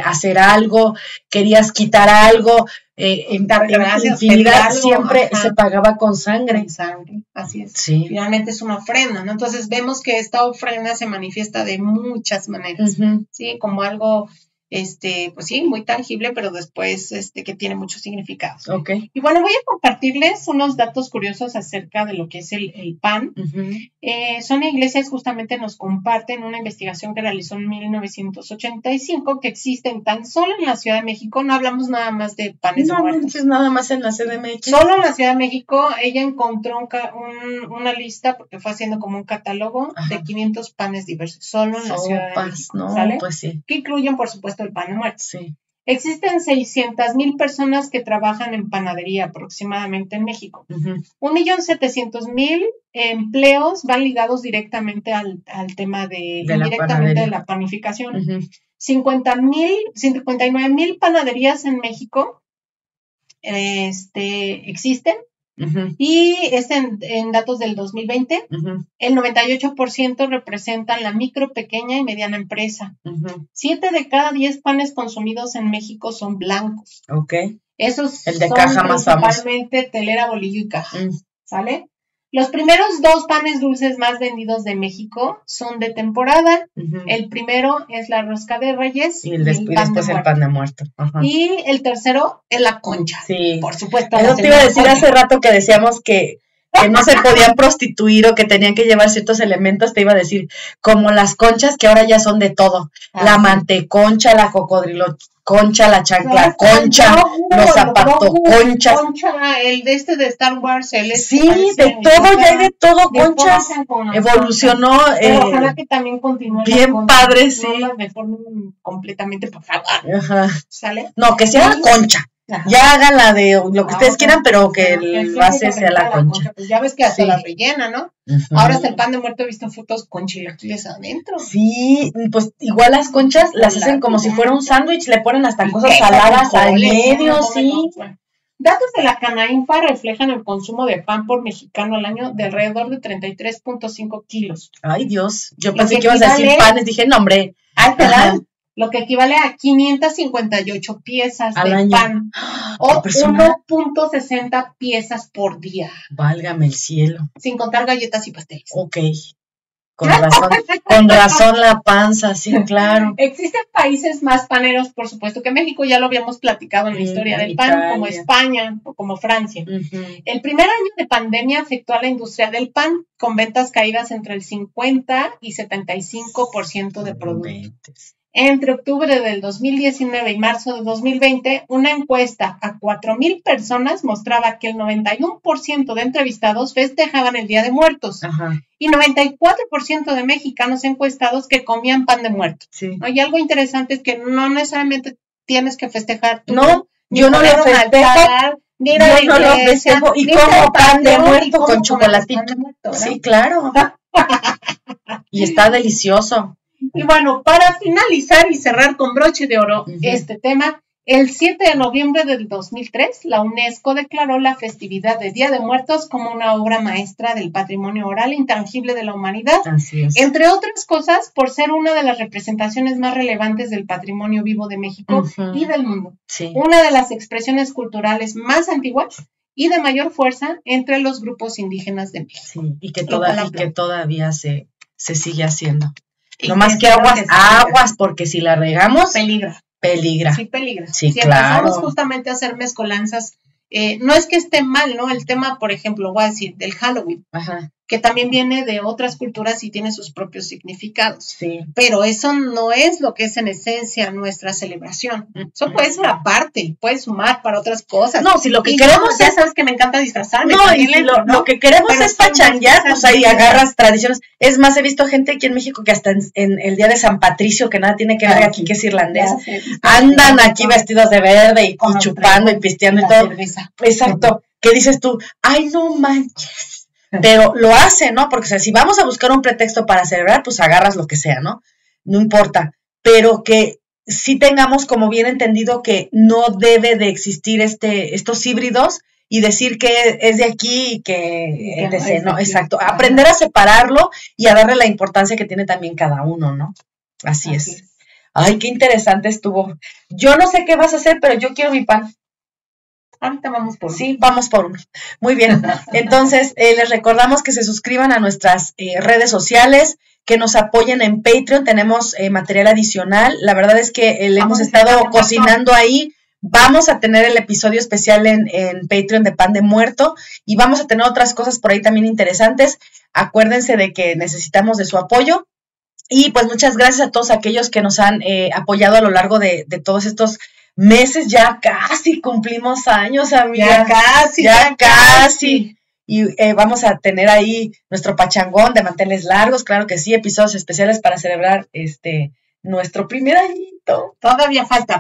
hacer algo, querías quitar algo, infinidad, siempre se pagaba con sangre. Con sangre, así es. Finalmente es una ofrenda, ¿no? Entonces vemos que esta ofrenda se manifiesta de muchas maneras, ¿sí? Como algo, pues sí, muy tangible, pero después, que tiene muchos significados. Y bueno, voy a compartirles unos datos curiosos acerca de lo que es el pan. Sonia Iglesias justamente nos comparten una investigación que realizó en 1985, que existen tan solo en la Ciudad de México. No hablamos nada más de panes de muertos. No, nada más en la CDMX. Solo en la Ciudad de México ella encontró una lista, porque fue haciendo como un catálogo de 500 panes diversos, solo en la Ciudad de México. ¿No? ¿Sale? Pues sí. Que incluyen, por supuesto, el pan de muerto. Existen 600,000 personas que trabajan en panadería aproximadamente en México. 1,700,000 empleos van ligados directamente al tema de la panificación. 59,000 panaderías en México existen. Y es en datos del 2020, el 98% representan la micro, pequeña y mediana empresa. 7 de cada 10 panes consumidos en México son blancos. Esos el de son caja más famoso. Principalmente telera, bolillo y caja. ¿Sale? Los primeros 2 panes dulces más vendidos de México son de temporada. El primero es la rosca de Reyes y después el pan de muerto. Ajá. Y el tercero es la concha. Sí. Por supuesto. Eso te iba a decir hace rato que decíamos que no se podían prostituir o que tenían que llevar ciertos elementos, te iba a decir, como las conchas que ahora ya son de todo. La manteconcha, la cocodrilo concha, la chancla concha, los zapatos conchas. Concha, el de Star Wars, sí, de todo, ya hay de todo, conchas. Evolucionó. Pero ojalá que también continúe. Bien padre, sí. No las deformen completamente, por favor. Ajá. ¿Sale? No, que sea la concha. Ajá. Ya hagan la de lo que ustedes quieran, pero que el base sea la concha. Pues ya ves que hasta la rellena, ¿no? Ahora hasta el pan de muerto he visto fotos con chilaquiles adentro. Sí, pues igual las conchas las hacen como si fuera un sándwich, le ponen hasta cosas saladas al medio, sí. Datos de la Canainfa reflejan el consumo de pan por mexicano al año de alrededor de 33.5 kilos. Ay, Dios, yo pensé que ibas a decir panes, dije, no, hombre. Ay, te dan. Lo que equivale a 558 piezas de pan o 1.60 piezas por día. Válgame el cielo. Sin contar galletas y pasteles. Ok. Con razón la panza, sí, claro. Existen países más paneros, por supuesto, que México, ya lo habíamos platicado en la historia del pan, como España o como Francia. El primer año de pandemia afectó a la industria del pan, con ventas caídas entre el 50 y 75% de productos. Entre octubre del 2019 y marzo de 2020, una encuesta a 4,000 personas mostraba que el 91% de entrevistados festejaban el Día de Muertos. Ajá. Y 94% de mexicanos encuestados que comían pan de muerto. Sí. Y algo interesante es que no necesariamente tienes que festejar tú. No, yo no lo festejo. Yo no lo festejo y como pan de muerto con chocolatito. Sí, claro. Y está delicioso. Y bueno, para finalizar y cerrar con broche de oro este tema, el 7 de noviembre del 2003, la UNESCO declaró la festividad de Día de Muertos como una obra maestra del patrimonio oral intangible de la humanidad. Así es. Entre otras cosas, por ser una de las representaciones más relevantes del patrimonio vivo de México y del mundo. Sí. Una de las expresiones culturales más antiguas y de mayor fuerza entre los grupos indígenas de México. Sí, y que todavía se sigue haciendo. No más que aguas, porque si la regamos, peligra. Sí, peligra. Sí, si claro. empezamos justamente a hacer mezcolanzas, no es que esté mal, ¿no? El tema, por ejemplo, voy a decir, del Halloween, que también viene de otras culturas y tiene sus propios significados. Sí. Pero eso no es lo que es en esencia nuestra celebración. Eso puede ser aparte, puede sumar para otras cosas. No, si lo que queremos ya sabes que me encanta disfrazarme. No, y si lo que queremos es pachanguear, pues ahí agarras tradiciones. Es más, he visto gente aquí en México que hasta en el día de San Patricio, que nada tiene que ver aquí, que es irlandés, andan aquí vestidos de verde y chupando y pisteando y todo. Cerveza. Exacto. ¿Qué dices tú? Ay, no manches. Pero lo hace, ¿no? Porque o sea, si vamos a buscar un pretexto para celebrar, pues agarras lo que sea, ¿no? No importa. Pero que sí tengamos como bien entendido que no debe de existir estos híbridos y decir que es de aquí y que ¿no? Exacto. Aprender a separarlo y a darle la importancia que tiene también cada uno, ¿no? Así es. Ay, qué interesante estuvo. Yo no sé qué vas a hacer, pero yo quiero mi pan. Ahorita vamos por uno. Sí, vamos por uno. Muy bien. Entonces, les recordamos que se suscriban a nuestras redes sociales, que nos apoyen en Patreon. Tenemos material adicional. La verdad es que le hemos estado cocinando ahí. Vamos a tener el episodio especial en Patreon de Pan de Muerto y vamos a tener otras cosas por ahí también interesantes. Acuérdense de que necesitamos de su apoyo. Y pues muchas gracias a todos aquellos que nos han apoyado a lo largo de todos estos meses. Ya casi cumplimos años, amiga. Ya casi. Y vamos a tener ahí nuestro pachangón de manteles largos, claro que sí, episodios especiales para celebrar nuestro primer añito. Todavía falta,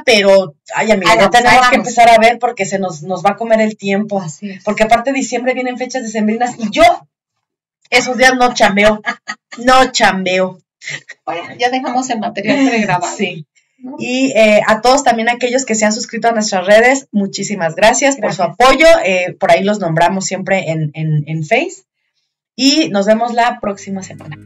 pero ay, amiga, ya tenemos que empezar a ver porque se nos va a comer el tiempo. Así es. Porque aparte de diciembre vienen fechas decembrinas y yo esos días no chambeo. Bueno, ya dejamos el material pregrabado. Sí. Y a todos también aquellos que se han suscrito a nuestras redes, muchísimas gracias por su apoyo. Por ahí los nombramos siempre en Face. Y nos vemos la próxima semana.